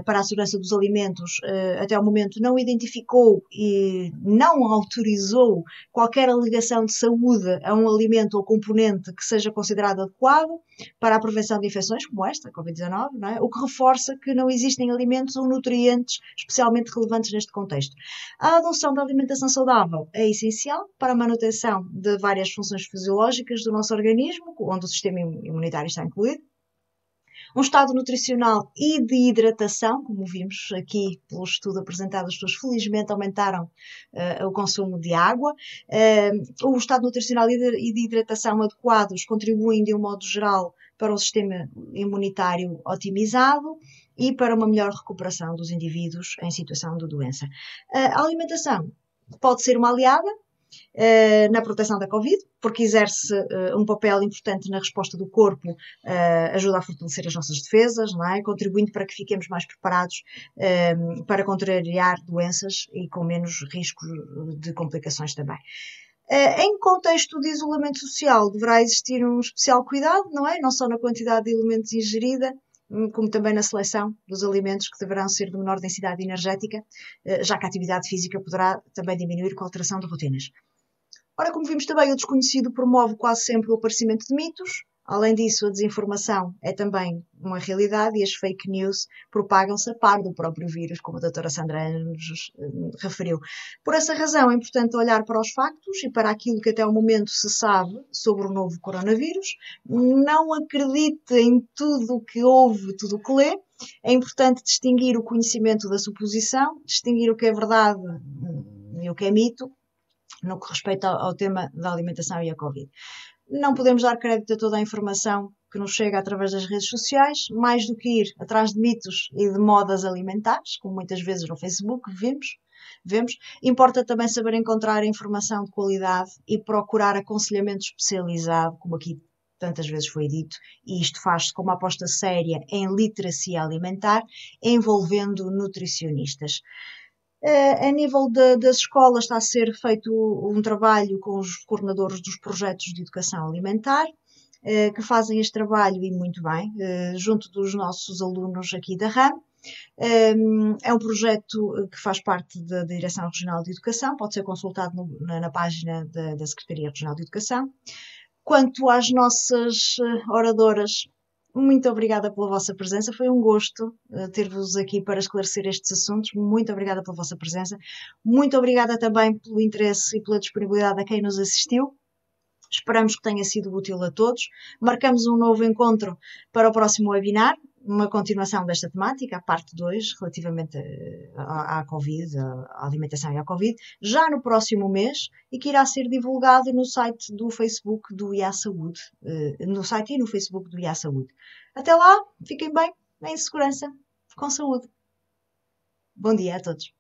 para a Segurança dos Alimentos, até ao momento não identificou e não autorizou qualquer alegação de saúde a um alimento ou componente que seja considerado adequado. para a prevenção de infecções como esta, a Covid-19, não é? O que reforça que não existem alimentos ou nutrientes especialmente relevantes neste contexto. A adoção da alimentação saudável é essencial para a manutenção de várias funções fisiológicas do nosso organismo, onde o sistema imunitário está incluído. Um estado nutricional e de hidratação, como vimos aqui pelo estudo apresentado, as pessoas felizmente aumentaram o consumo de água. O estado nutricional e de hidratação adequados contribuem, de um modo geral, para o sistema imunitário otimizado e para uma melhor recuperação dos indivíduos em situação de doença. A alimentação pode ser uma aliada na proteção da Covid, porque exerce um papel importante na resposta do corpo, ajuda a fortalecer as nossas defesas, não é? Contribuindo para que fiquemos mais preparados para contrariar doenças e com menos riscos de complicações também. Em contexto de isolamento social, deverá existir um especial cuidado, não é? Não só na quantidade de alimentos ingerida, como também na seleção dos alimentos, que deverão ser de menor densidade energética, já que a atividade física poderá também diminuir com a alteração de rotinas. Ora, como vimos também, o desconhecido promove quase sempre o aparecimento de mitos. Além disso, a desinformação é também uma realidade e as fake news propagam-se a par do próprio vírus, como a doutora Sandra nos referiu. Por essa razão, é importante olhar para os factos e para aquilo que até o momento se sabe sobre o novo coronavírus. Não acredite em tudo o que ouve, tudo o que lê. É importante distinguir o conhecimento da suposição, distinguir o que é verdade e o que é mito, no que respeita ao tema da alimentação e a Covid. Não podemos dar crédito a toda a informação que nos chega através das redes sociais, mais do que ir atrás de mitos e de modas alimentares, como muitas vezes no Facebook vemos. Importa também saber encontrar informação de qualidade e procurar aconselhamento especializado, como aqui tantas vezes foi dito, e isto faz-se com uma aposta séria em literacia alimentar, envolvendo nutricionistas. A nível das escolas está a ser feito um trabalho com os coordenadores dos projetos de educação alimentar, que fazem este trabalho e muito bem, junto dos nossos alunos aqui da RAM. É um projeto que faz parte da Direção Regional de Educação, pode ser consultado na página da Secretaria Regional de Educação. Quanto às nossas oradoras, muito obrigada pela vossa presença, foi um gosto ter-vos aqui para esclarecer estes assuntos. Muito obrigada pela vossa presença. Muito obrigada também pelo interesse e pela disponibilidade a quem nos assistiu. Esperamos que tenha sido útil a todos. Marcamos um novo encontro para o próximo webinar, uma continuação desta temática, a parte 2, relativamente à Covid, à alimentação e à Covid, já no próximo mês, e que irá ser divulgado no site do Facebook do IA Saúde, no site e no Facebook do IA Saúde. Até lá, fiquem bem, em segurança, com saúde. Bom dia a todos.